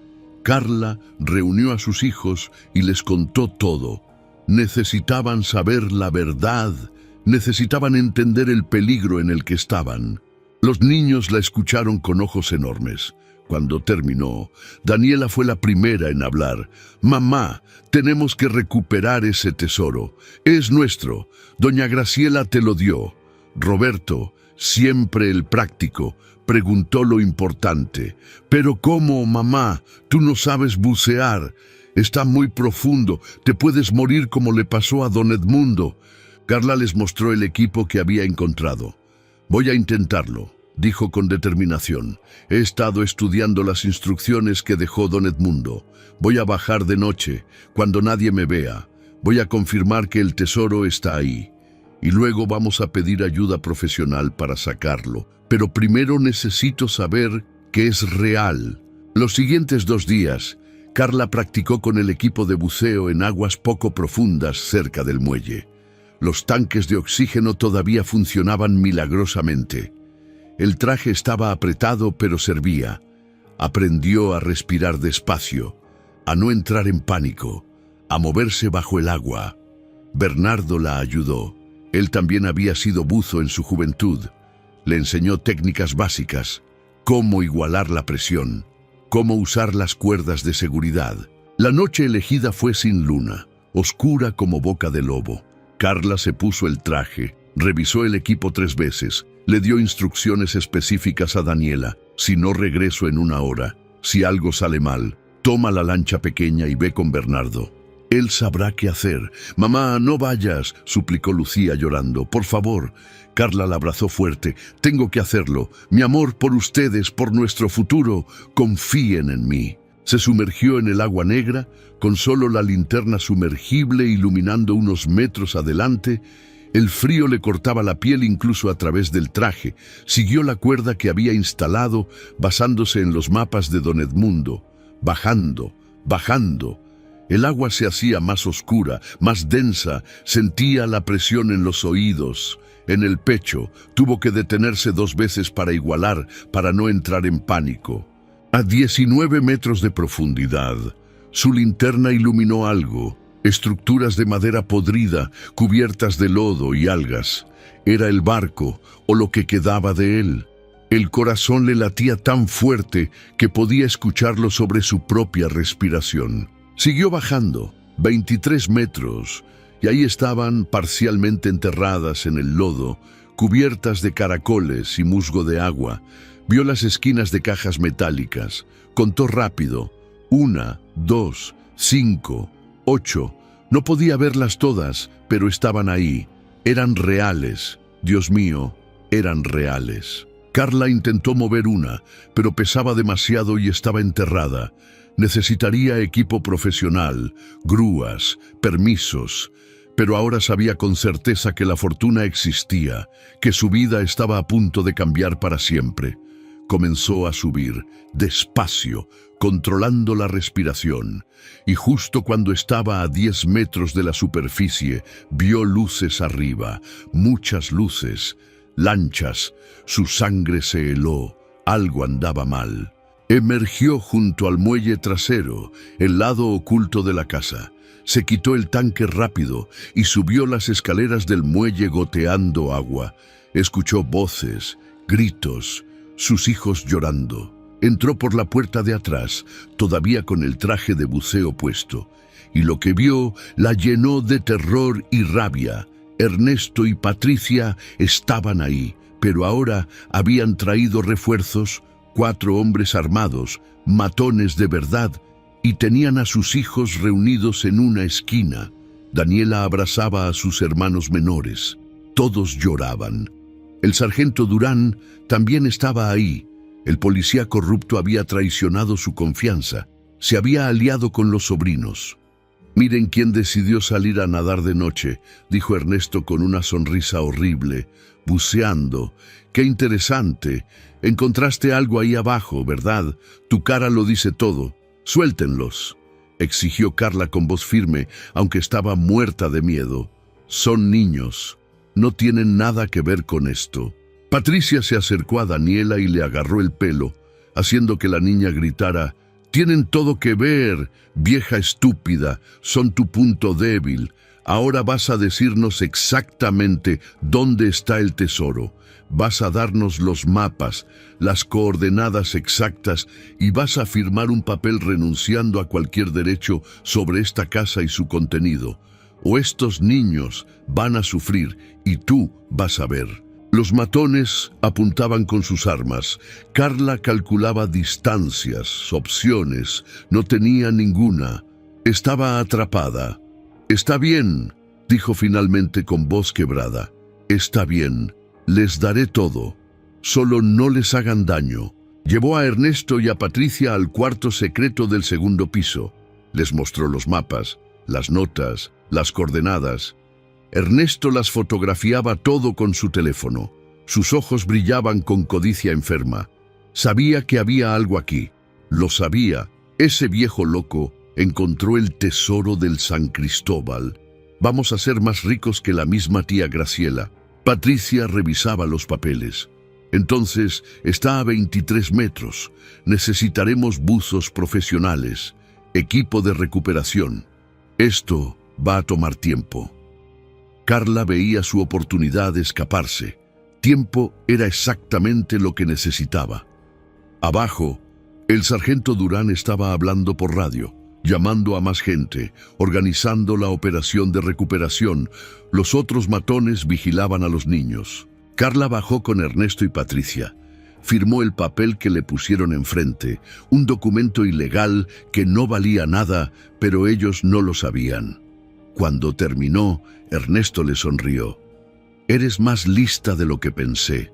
Speaker 1: Carla reunió a sus hijos y les contó todo. Necesitaban saber la verdad, necesitaban entender el peligro en el que estaban. Los niños la escucharon con ojos enormes. Cuando terminó, Daniela fue la primera en hablar. «Mamá, tenemos que recuperar ese tesoro. Es nuestro. Doña Graciela te lo dio». Roberto, siempre el práctico, preguntó lo importante. «¿Pero cómo, mamá? Tú no sabes bucear. Está muy profundo. Te puedes morir como le pasó a don Edmundo». Carla les mostró el equipo que había encontrado. «Voy a intentarlo», dijo con determinación. «He estado estudiando las instrucciones que dejó don Edmundo. Voy a bajar de noche, cuando nadie me vea. Voy a confirmar que el tesoro está ahí. Y luego vamos a pedir ayuda profesional para sacarlo. Pero primero necesito saber que es real». Los siguientes 2 días, Carla practicó con el equipo de buceo en aguas poco profundas cerca del muelle. Los tanques de oxígeno todavía funcionaban milagrosamente. El traje estaba apretado, pero servía. Aprendió a respirar despacio, a no entrar en pánico, a moverse bajo el agua. Bernardo la ayudó. Él también había sido buzo en su juventud. Le enseñó técnicas básicas, cómo igualar la presión, cómo usar las cuerdas de seguridad. La noche elegida fue sin luna, oscura como boca de lobo. Carla se puso el traje, revisó el equipo 3 veces, le dio instrucciones específicas a Daniela. «Si no regreso en 1 hora, si algo sale mal, toma la lancha pequeña y ve con Bernardo. Él sabrá qué hacer». «Mamá, no vayas», suplicó Lucía llorando. «Por favor». Carla la abrazó fuerte. «Tengo que hacerlo. Mi amor por ustedes, por nuestro futuro. Confíen en mí». Se sumergió en el agua negra, con solo la linterna sumergible iluminando unos metros adelante. El frío le cortaba la piel incluso a través del traje. Siguió la cuerda que había instalado, basándose en los mapas de don Edmundo. Bajando, bajando. El agua se hacía más oscura, más densa. Sentía la presión en los oídos, en el pecho. Tuvo que detenerse 2 veces para igualar, para no entrar en pánico. A 19 metros de profundidad, su linterna iluminó algo. Estructuras de madera podrida, cubiertas de lodo y algas. Era el barco, o lo que quedaba de él. El corazón le latía tan fuerte que podía escucharlo sobre su propia respiración. Siguió bajando, 23 metros, y ahí estaban, parcialmente enterradas en el lodo, cubiertas de caracoles y musgo de agua. Vio las esquinas de cajas metálicas. Contó rápido. 1, 2, 5, 8. No podía verlas todas, pero estaban ahí. Eran reales. Dios mío, eran reales. Carla intentó mover una, pero pesaba demasiado y estaba enterrada. Necesitaría equipo profesional, grúas, permisos. Pero ahora sabía con certeza que la fortuna existía, que su vida estaba a punto de cambiar para siempre. Comenzó a subir, despacio, controlando la respiración, y justo cuando estaba a 10 metros de la superficie, vio luces arriba, muchas luces, lanchas. Su sangre se heló, algo andaba mal. Emergió junto al muelle trasero, el lado oculto de la casa. Se quitó el tanque rápido y subió las escaleras del muelle goteando agua. Escuchó voces, gritos, sus hijos llorando. Entró por la puerta de atrás, todavía con el traje de buceo puesto, y lo que vio la llenó de terror y rabia. Ernesto y Patricia estaban ahí, pero ahora habían traído refuerzos, 4 hombres armados, matones de verdad, y tenían a sus hijos reunidos en una esquina. Daniela abrazaba a sus hermanos menores. Todos lloraban. El sargento Durán también estaba ahí. El policía corrupto había traicionado su confianza. Se había aliado con los sobrinos. «Miren quién decidió salir a nadar de noche», dijo Ernesto con una sonrisa horrible, buceando. «Qué interesante. Encontraste algo ahí abajo, ¿verdad? Tu cara lo dice todo. Suéltenlos», exigió Carla con voz firme, aunque estaba muerta de miedo. «Son niños. No tienen nada que ver con esto». Patricia se acercó a Daniela y le agarró el pelo, haciendo que la niña gritara: «Tienen todo que ver, vieja estúpida, son tu punto débil. Ahora vas a decirnos exactamente dónde está el tesoro. Vas a darnos los mapas, las coordenadas exactas y vas a firmar un papel renunciando a cualquier derecho sobre esta casa y su contenido. O estos niños van a sufrir y tú vas a ver». Los matones apuntaban con sus armas. Carla calculaba distancias, opciones. No tenía ninguna. Estaba atrapada. «Está bien», dijo finalmente con voz quebrada. «Está bien. Les daré todo. Solo no les hagan daño». Llevó a Ernesto y a Patricia al cuarto secreto del segundo piso. Les mostró los mapas, las notas, las coordenadas. Ernesto las fotografiaba todo con su teléfono. Sus ojos brillaban con codicia enferma. Sabía que había algo aquí. Lo sabía. Ese viejo loco encontró el tesoro del San Cristóbal. Vamos a ser más ricos que la misma tía Graciela. Patricia revisaba los papeles. Entonces, está a 23 metros. Necesitaremos buzos profesionales, equipo de recuperación. Esto va a tomar tiempo. Carla veía su oportunidad de escaparse. Tiempo era exactamente lo que necesitaba. Abajo, el sargento Durán estaba hablando por radio, llamando a más gente, organizando la operación de recuperación. Los otros matones vigilaban a los niños. Carla bajó con Ernesto y Patricia. Firmó el papel que le pusieron enfrente, un documento ilegal que no valía nada, pero ellos no lo sabían. Cuando terminó, Ernesto le sonrió. «Eres más lista de lo que pensé.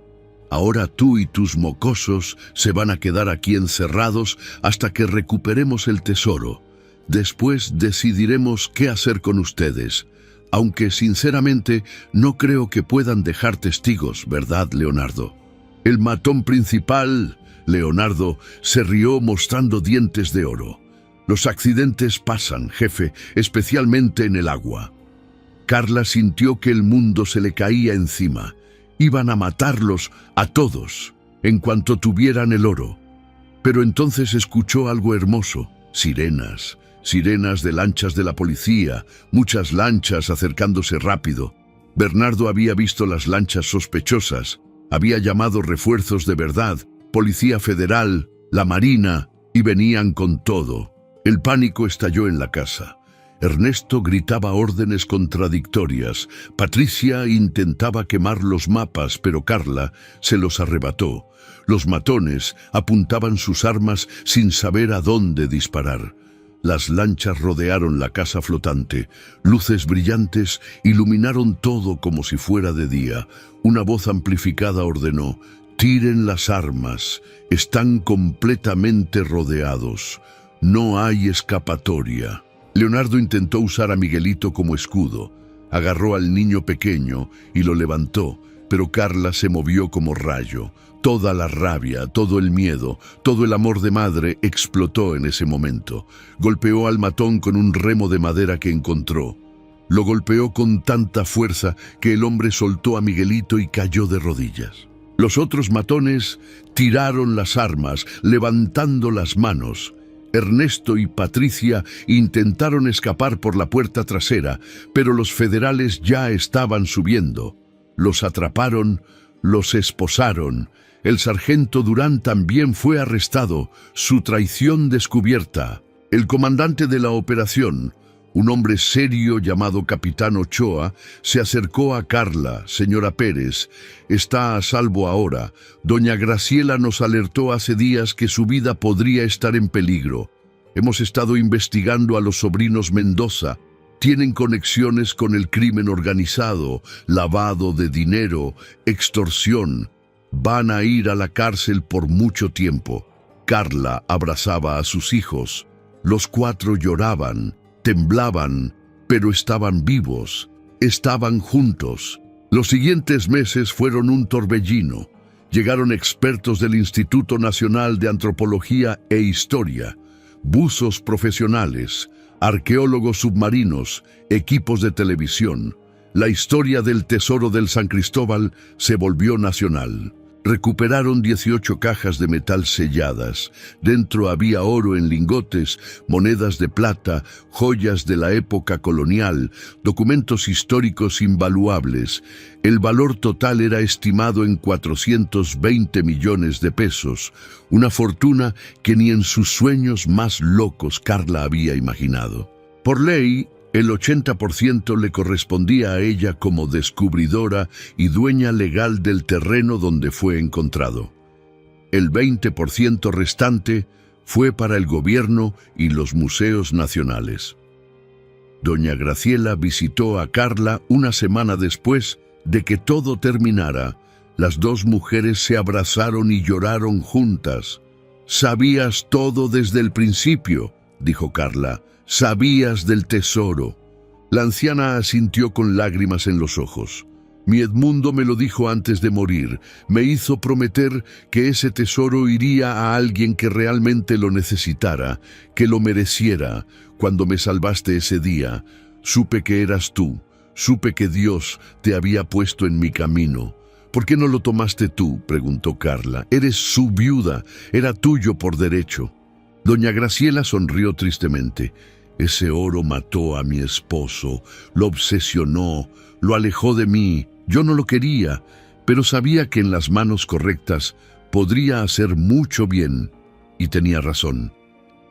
Speaker 1: Ahora tú y tus mocosos se van a quedar aquí encerrados hasta que recuperemos el tesoro. Después decidiremos qué hacer con ustedes. Aunque, sinceramente, no creo que puedan dejar testigos, ¿verdad, Leonardo?» El matón principal, Leonardo, se rió mostrando dientes de oro. «Los accidentes pasan, jefe, especialmente en el agua». Carla sintió que el mundo se le caía encima. Iban a matarlos a todos en cuanto tuvieran el oro. Pero entonces escuchó algo hermoso. Sirenas, sirenas de lanchas de la policía, muchas lanchas acercándose rápido. Bernardo había visto las lanchas sospechosas, había llamado refuerzos de verdad, Policía Federal, la Marina, y venían con todo. El pánico estalló en la casa. Ernesto gritaba órdenes contradictorias. Patricia intentaba quemar los mapas, pero Carla se los arrebató. Los matones apuntaban sus armas sin saber a dónde disparar. Las lanchas rodearon la casa flotante. Luces brillantes iluminaron todo como si fuera de día. Una voz amplificada ordenó: «Tiren las armas. Están completamente rodeados. No hay escapatoria». Leonardo intentó usar a Miguelito como escudo. Agarró al niño pequeño y lo levantó, pero Carla se movió como rayo. Toda la rabia, todo el miedo, todo el amor de madre explotó en ese momento. Golpeó al matón con un remo de madera que encontró. Lo golpeó con tanta fuerza que el hombre soltó a Miguelito y cayó de rodillas. Los otros matones tiraron las armas, levantando las manos. Ernesto y Patricia intentaron escapar por la puerta trasera, pero los federales ya estaban subiendo. Los atraparon, los esposaron. El sargento Durán también fue arrestado, su traición descubierta. El comandante de la operación, un hombre serio llamado Capitán Ochoa, se acercó a Carla. «Señora Pérez, está a salvo ahora. Doña Graciela nos alertó hace días que su vida podría estar en peligro. Hemos estado investigando a los sobrinos Mendoza. Tienen conexiones con el crimen organizado, lavado de dinero, extorsión. Van a ir a la cárcel por mucho tiempo. Carla abrazaba a sus hijos. Los 4 lloraban, temblaban, pero estaban vivos, estaban juntos. Los siguientes meses fueron un torbellino. Llegaron expertos del Instituto Nacional de Antropología e Historia, buzos profesionales, arqueólogos submarinos, equipos de televisión. La historia del tesoro del San Cristóbal se volvió nacional. Recuperaron 18 cajas de metal selladas. Dentro había oro en lingotes, monedas de plata, joyas de la época colonial, documentos históricos invaluables. El valor total era estimado en 420 millones de pesos, una fortuna que ni en sus sueños más locos Carla había imaginado. Por ley, el 80% le correspondía a ella como descubridora y dueña legal del terreno donde fue encontrado. El 20% restante fue para el gobierno y los museos nacionales. Doña Graciela visitó a Carla una semana después de que todo terminara. Las 2 mujeres se abrazaron y lloraron juntas. «Sabías todo desde el principio», dijo Carla. «Sabías del tesoro». La anciana asintió con lágrimas en los ojos. «Mi Edmundo me lo dijo antes de morir. Me hizo prometer que ese tesoro iría a alguien que realmente lo necesitara, que lo mereciera. Cuando me salvaste ese día, supe que eras tú. Supe que Dios te había puesto en mi camino». «¿Por qué no lo tomaste tú?», preguntó Carla. «Eres su viuda. Era tuyo por derecho». Doña Graciela sonrió tristemente. «Ese oro mató a mi esposo, lo obsesionó, lo alejó de mí. Yo no lo quería, pero sabía que en las manos correctas podría hacer mucho bien. Y tenía razón.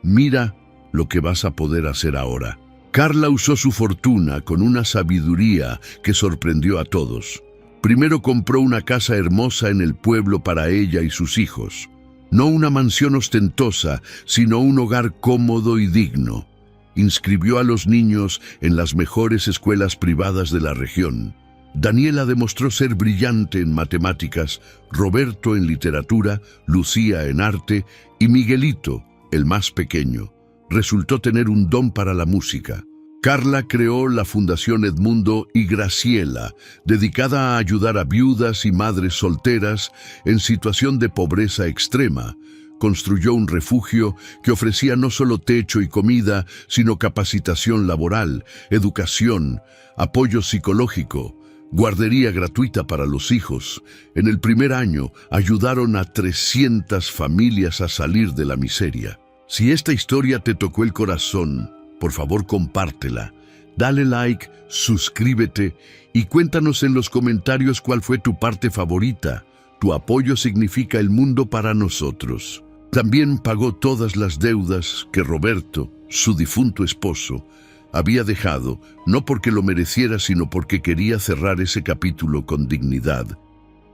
Speaker 1: Mira lo que vas a poder hacer ahora». Carla usó su fortuna con una sabiduría que sorprendió a todos. Primero compró una casa hermosa en el pueblo para ella y sus hijos. No una mansión ostentosa, sino un hogar cómodo y digno. Inscribió a los niños en las mejores escuelas privadas de la región. Daniela demostró ser brillante en matemáticas, Roberto en literatura, Lucía en arte y Miguelito, el más pequeño, resultó tener un don para la música. Carla creó la Fundación Edmundo y Graciela, dedicada a ayudar a viudas y madres solteras en situación de pobreza extrema. Construyó un refugio que ofrecía no solo techo y comida, sino capacitación laboral, educación, apoyo psicológico, guardería gratuita para los hijos. En el primer año ayudaron a 300 familias a salir de la miseria. Si esta historia te tocó el corazón, por favor compártela, dale like, suscríbete y cuéntanos en los comentarios cuál fue tu parte favorita. Tu apoyo significa el mundo para nosotros. También pagó todas las deudas que Roberto, su difunto esposo, había dejado, no porque lo mereciera, sino porque quería cerrar ese capítulo con dignidad.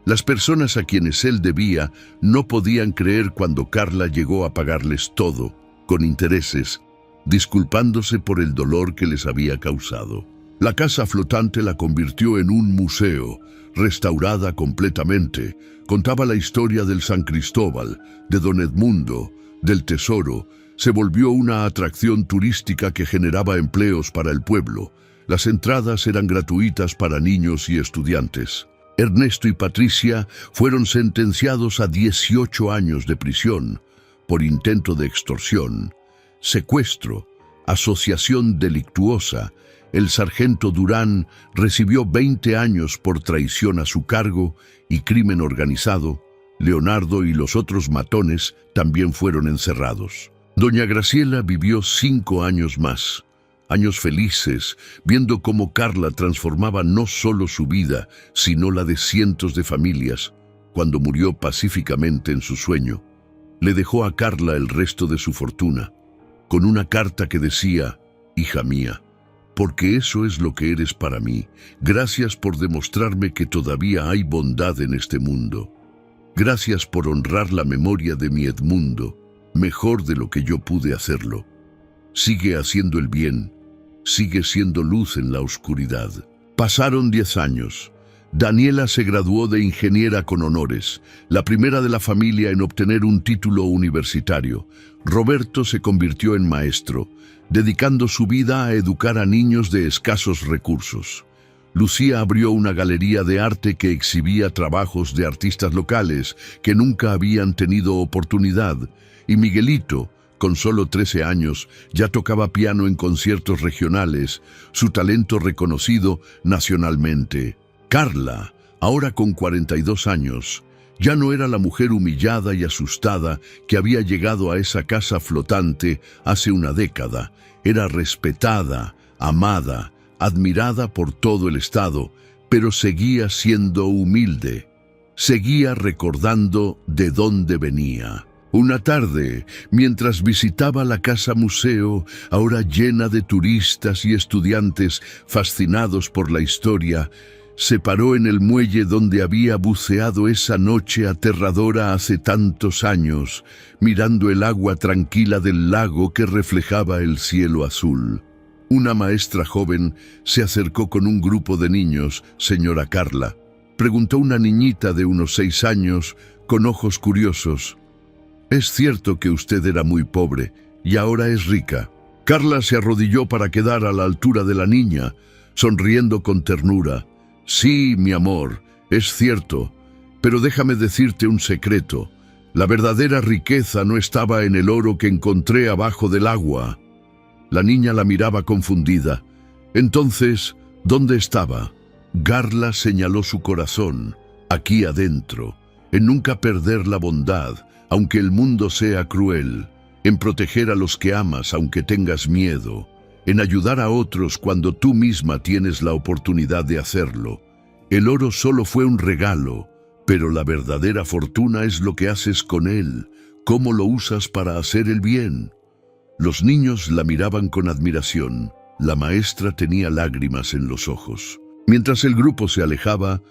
Speaker 1: Las personas a quienes él debía no podían creer cuando Carla llegó a pagarles todo, con intereses, disculpándose por el dolor que les había causado. La casa flotante la convirtió en un museo, restaurada completamente. Contaba la historia del San Cristóbal, de don Edmundo, del tesoro. Se volvió una atracción turística que generaba empleos para el pueblo. Las entradas eran gratuitas para niños y estudiantes. Ernesto y Patricia fueron sentenciados a 18 años de prisión por intento de extorsión, secuestro, asociación delictuosa. El sargento Durán recibió 20 años por traición a su cargo y crimen organizado. Leonardo y los otros matones también fueron encerrados. Doña Graciela vivió 5 años más, años felices, viendo cómo Carla transformaba no solo su vida, sino la de cientos de familias. Cuando murió pacíficamente en su sueño, le dejó a Carla el resto de su fortuna, con una carta que decía: «Hija mía, porque eso es lo que eres para mí. Gracias por demostrarme que todavía hay bondad en este mundo. Gracias por honrar la memoria de mi Edmundo, mejor de lo que yo pude hacerlo. Sigue haciendo el bien, sigue siendo luz en la oscuridad. Pasaron 10 años. Daniela se graduó de ingeniera con honores, la primera de la familia en obtener un título universitario. Roberto se convirtió en maestro, dedicando su vida a educar a niños de escasos recursos. Lucía abrió una galería de arte que exhibía trabajos de artistas locales que nunca habían tenido oportunidad, y Miguelito, con solo 13 años, ya tocaba piano en conciertos regionales, su talento reconocido nacionalmente. Carla, ahora con 42 años, ya no era la mujer humillada y asustada que había llegado a esa casa flotante hace una década. Era respetada, amada, admirada por todo el estado, pero seguía siendo humilde. Seguía recordando de dónde venía. Una tarde, mientras visitaba la casa museo, ahora llena de turistas y estudiantes fascinados por la historia, se paró en el muelle donde había buceado esa noche aterradora hace tantos años, mirando el agua tranquila del lago que reflejaba el cielo azul. Una maestra joven se acercó con un grupo de niños. «Señora Carla», preguntó una niñita de unos 6 años, con ojos curiosos. «¿Es cierto que usted era muy pobre y ahora es rica?» Carla se arrodilló para quedar a la altura de la niña, sonriendo con ternura. «Sí, mi amor, es cierto, pero déjame decirte un secreto. La verdadera riqueza no estaba en el oro que encontré abajo del agua». La niña la miraba confundida. Entonces, ¿dónde estaba? Carla señaló su corazón, aquí adentro, en nunca perder la bondad, aunque el mundo sea cruel, en proteger a los que amas aunque tengas miedo, en ayudar a otros cuando tú misma tienes la oportunidad de hacerlo. El oro solo fue un regalo, pero la verdadera fortuna es lo que haces con él, cómo lo usas para hacer el bien. Los niños la miraban con admiración. La maestra tenía lágrimas en los ojos. Mientras el grupo se alejaba,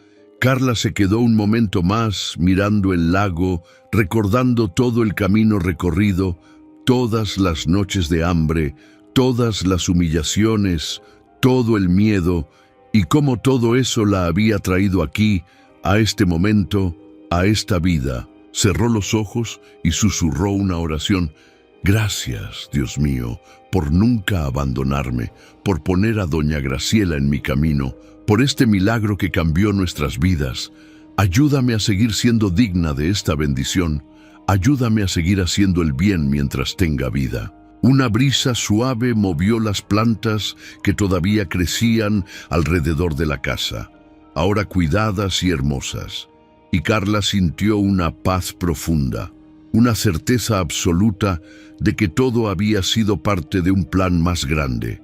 Speaker 1: Carla se quedó un momento más mirando el lago, recordando todo el camino recorrido, todas las noches de hambre, todas las humillaciones, todo el miedo, y cómo todo eso la había traído aquí, a este momento, a esta vida. Cerró los ojos y susurró una oración. «Gracias, Dios mío, por nunca abandonarme, por poner a doña Graciela en mi camino, por este milagro que cambió nuestras vidas. Ayúdame a seguir siendo digna de esta bendición. Ayúdame a seguir haciendo el bien mientras tenga vida». Una brisa suave movió las plantas que todavía crecían alrededor de la casa, ahora cuidadas y hermosas, y Carla sintió una paz profunda, una certeza absoluta de que todo había sido parte de un plan más grande,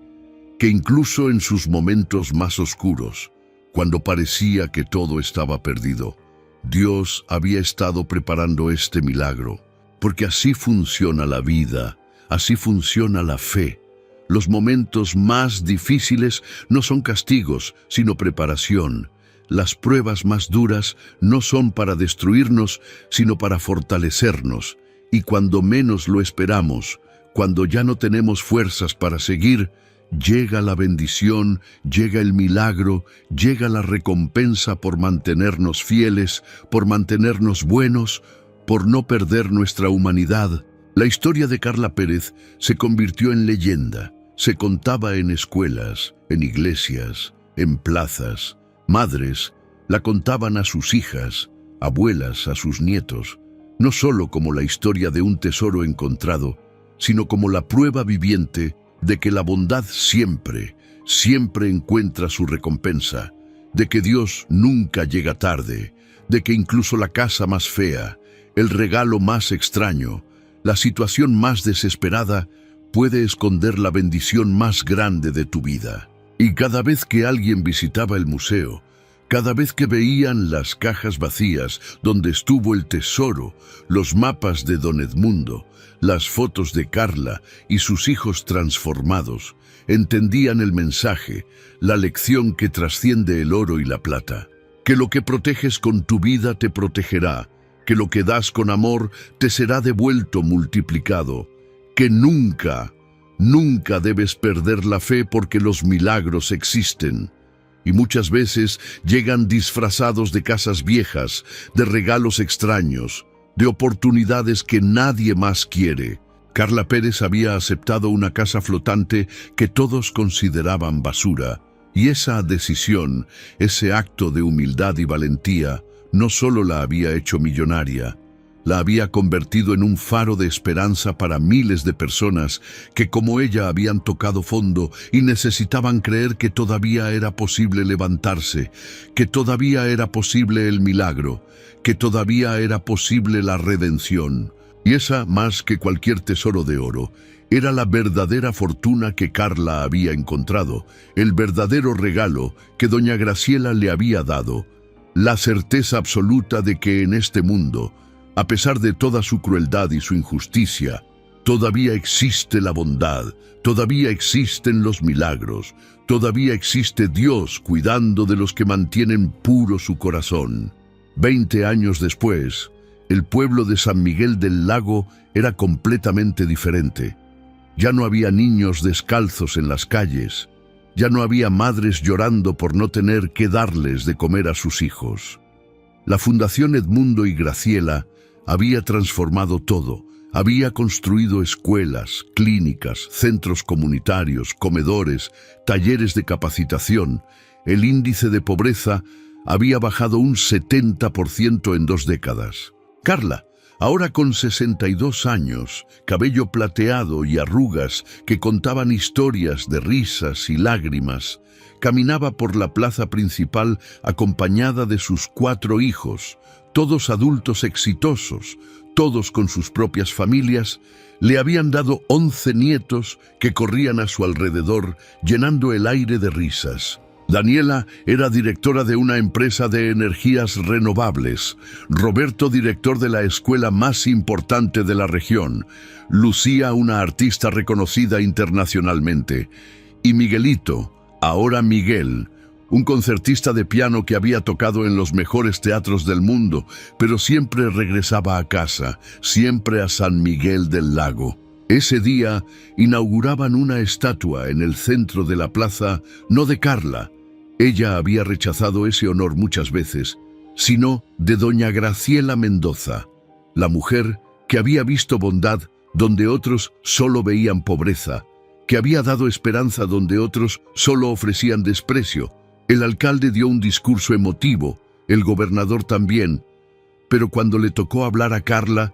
Speaker 1: que incluso en sus momentos más oscuros, cuando parecía que todo estaba perdido, Dios había estado preparando este milagro, porque así funciona la vida, así funciona la fe. Los momentos más difíciles no son castigos, sino preparación. Las pruebas más duras no son para destruirnos, sino para fortalecernos. Y cuando menos lo esperamos, cuando ya no tenemos fuerzas para seguir, llega la bendición, llega el milagro, llega la recompensa por mantenernos fieles, por mantenernos buenos, por no perder nuestra humanidad. La historia de Carla Pérez se convirtió en leyenda. Se contaba en escuelas, en iglesias, en plazas. Madres la contaban a sus hijas, abuelas a sus nietos, no solo como la historia de un tesoro encontrado, sino como la prueba viviente de que la bondad siempre, siempre encuentra su recompensa, de que Dios nunca llega tarde, de que incluso la casa más fea, el regalo más extraño, la situación más desesperada puede esconder la bendición más grande de tu vida. Y cada vez que alguien visitaba el museo, cada vez que veían las cajas vacías donde estuvo el tesoro, los mapas de Don Edmundo, las fotos de Carla y sus hijos transformados, entendían el mensaje, la lección que trasciende el oro y la plata. Que lo que proteges con tu vida te protegerá, que lo que das con amor te será devuelto multiplicado, que nunca, Nunca debes perder la fe porque los milagros existen. Y muchas veces llegan disfrazados de casas viejas, de regalos extraños, de oportunidades que nadie más quiere. Carla Pérez había aceptado una casa flotante que todos consideraban basura. Y esa decisión, ese acto de humildad y valentía, no solo la había hecho millonaria, la había convertido en un faro de esperanza para miles de personas que como ella habían tocado fondo y necesitaban creer que todavía era posible levantarse, que todavía era posible el milagro, que todavía era posible la redención. Y esa, más que cualquier tesoro de oro, era la verdadera fortuna que Carla había encontrado, el verdadero regalo que doña Graciela le había dado, la certeza absoluta de que en este mundo, a pesar de toda su crueldad y su injusticia, todavía existe la bondad, todavía existen los milagros, todavía existe Dios cuidando de los que mantienen puro su corazón. 20 años después, el pueblo de San Miguel del Lago era completamente diferente. Ya no había niños descalzos en las calles, ya no había madres llorando por no tener que darles de comer a sus hijos. La Fundación Edmundo y Graciela había transformado todo, había construido escuelas, clínicas, centros comunitarios, comedores, talleres de capacitación. El índice de pobreza había bajado un 70% en 2 décadas. Carla, ahora con 62 años, cabello plateado y arrugas que contaban historias de risas y lágrimas, caminaba por la plaza principal acompañada de sus 4 hijos, todos adultos exitosos, todos con sus propias familias. Le habían dado 11 nietos que corrían a su alrededor, llenando el aire de risas. Daniela era directora de una empresa de energías renovables, Roberto director de la escuela más importante de la región, Lucía una artista reconocida internacionalmente, y Miguelito, ahora Miguel, un concertista de piano que había tocado en los mejores teatros del mundo, pero siempre regresaba a casa, siempre a San Miguel del Lago. Ese día inauguraban una estatua en el centro de la plaza, no de Carla, ella había rechazado ese honor muchas veces, sino de doña Graciela Mendoza, la mujer que había visto bondad donde otros solo veían pobreza, que había dado esperanza donde otros solo ofrecían desprecio. El alcalde dio un discurso emotivo, el gobernador también, pero cuando le tocó hablar a Carla,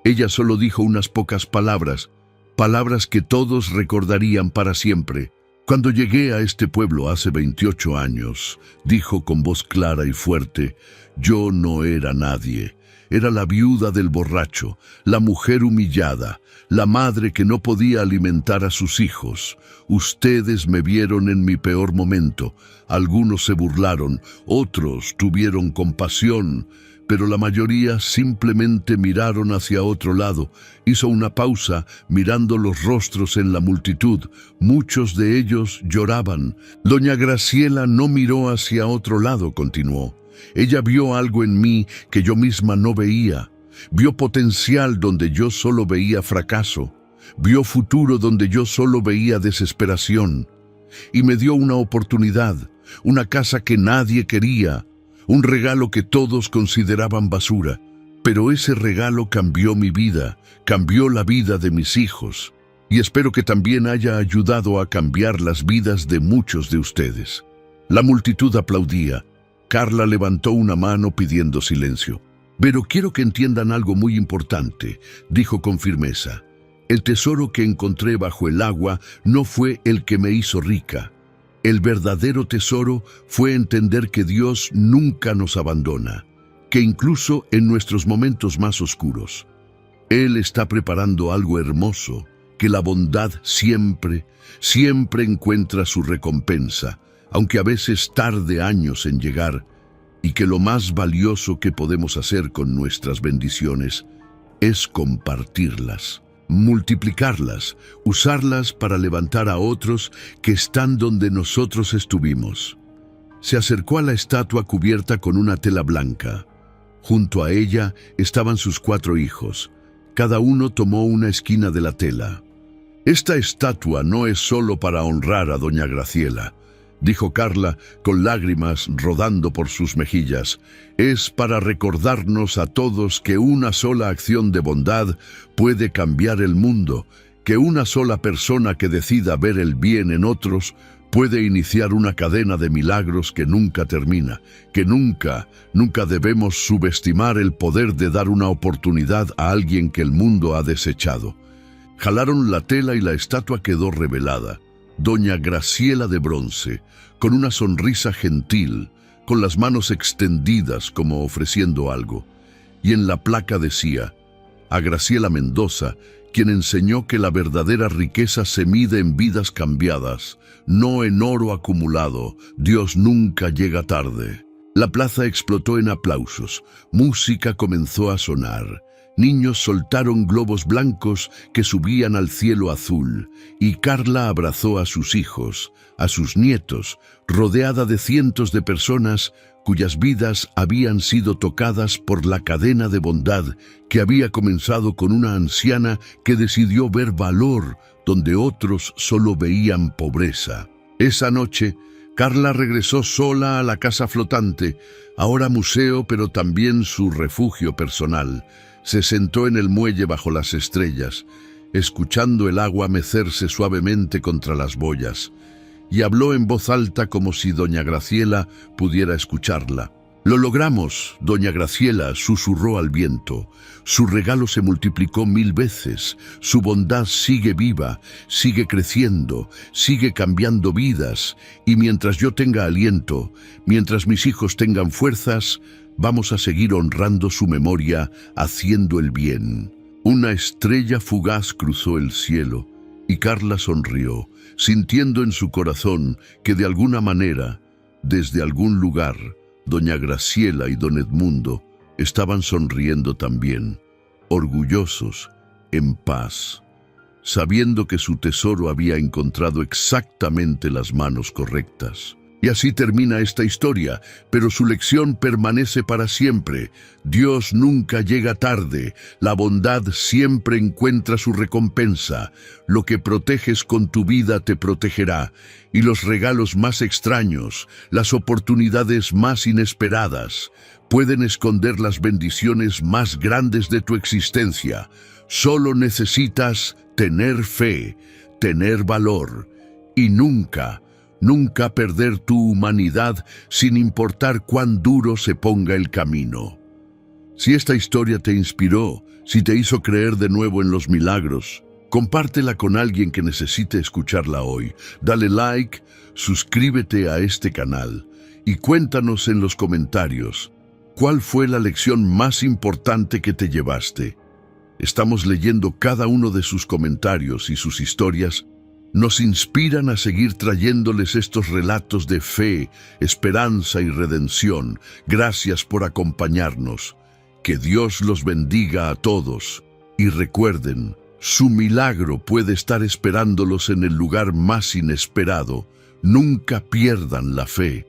Speaker 1: ella solo dijo unas pocas palabras, palabras que todos recordarían para siempre. Cuando llegué a este pueblo hace 28 años, dijo con voz clara y fuerte, yo no era nadie. Era la viuda del borracho, la mujer humillada, la madre que no podía alimentar a sus hijos. Ustedes me vieron en mi peor momento. Algunos se burlaron, otros tuvieron compasión, pero la mayoría simplemente miraron hacia otro lado. Hizo una pausa, mirando los rostros en la multitud. Muchos de ellos lloraban. Doña Graciela no miró hacia otro lado, continuó. Ella vio algo en mí que yo misma no veía. Vio potencial donde yo solo veía fracaso. Vio futuro donde yo solo veía desesperación. Y me dio una oportunidad, una casa que nadie quería, un regalo que todos consideraban basura. Pero ese regalo cambió mi vida, cambió la vida de mis hijos. Y espero que también haya ayudado a cambiar las vidas de muchos de ustedes. La multitud aplaudía. Carla levantó una mano pidiendo silencio. Pero quiero que entiendan algo muy importante, dijo con firmeza. El tesoro que encontré bajo el agua no fue el que me hizo rica. El verdadero tesoro fue entender que Dios nunca nos abandona, que incluso en nuestros momentos más oscuros, Él está preparando algo hermoso, que la bondad siempre, siempre encuentra su recompensa, aunque a veces tarde años en llegar, y que lo más valioso que podemos hacer con nuestras bendiciones es compartirlas, multiplicarlas, usarlas para levantar a otros que están donde nosotros estuvimos. Se acercó a la estatua cubierta con una tela blanca. Junto a ella estaban sus 4 hijos. Cada uno tomó una esquina de la tela. Esta estatua no es solo para honrar a doña Graciela, dijo Carla con lágrimas rodando por sus mejillas. Es para recordarnos a todos que una sola acción de bondad puede cambiar el mundo, que una sola persona que decida ver el bien en otros puede iniciar una cadena de milagros que nunca termina, que nunca debemos subestimar el poder de dar una oportunidad a alguien que el mundo ha desechado. Jalaron la tela y la estatua quedó revelada. Doña Graciela de bronce, con una sonrisa gentil, con las manos extendidas como ofreciendo algo. Y en la placa decía: a Graciela Mendoza, quien enseñó que la verdadera riqueza se mide en vidas cambiadas, no en oro acumulado. Dios nunca llega tarde. La plaza explotó en aplausos. Música comenzó a sonar. Niños soltaron globos blancos que subían al cielo azul, y Carla abrazó a sus hijos, a sus nietos, rodeada de cientos de personas cuyas vidas habían sido tocadas por la cadena de bondad que había comenzado con una anciana que decidió ver valor donde otros solo veían pobreza. Esa noche, Carla regresó sola a la casa flotante, ahora museo pero también su refugio personal. Se sentó en el muelle bajo las estrellas, escuchando el agua mecerse suavemente contra las boyas, y habló en voz alta como si doña Graciela pudiera escucharla. «Lo logramos, doña Graciela», susurró al viento. «Su regalo se multiplicó 1000 veces. Su bondad sigue viva, sigue creciendo, sigue cambiando vidas. Y mientras yo tenga aliento, mientras mis hijos tengan fuerzas, vamos a seguir honrando su memoria, haciendo el bien». Una estrella fugaz cruzó el cielo, y Carla sonrió, sintiendo en su corazón que de alguna manera, desde algún lugar, doña Graciela y don Edmundo estaban sonriendo también, orgullosos, en paz, sabiendo que su tesoro había encontrado exactamente las manos correctas. Y así termina esta historia, pero su lección permanece para siempre. Dios nunca llega tarde, la bondad siempre encuentra su recompensa. Lo que proteges con tu vida te protegerá, y los regalos más extraños, las oportunidades más inesperadas, pueden esconder las bendiciones más grandes de tu existencia. Solo necesitas tener fe, tener valor, y nunca perder tu humanidad sin importar cuán duro se ponga el camino. Si esta historia te inspiró, si te hizo creer de nuevo en los milagros, compártela con alguien que necesite escucharla hoy. Dale like, suscríbete a este canal y cuéntanos en los comentarios cuál fue la lección más importante que te llevaste. Estamos leyendo cada uno de sus comentarios y sus historias nos inspiran a seguir trayéndoles estos relatos de fe, esperanza y redención. Gracias por acompañarnos. Que Dios los bendiga a todos. Y recuerden, su milagro puede estar esperándolos en el lugar más inesperado. Nunca pierdan la fe.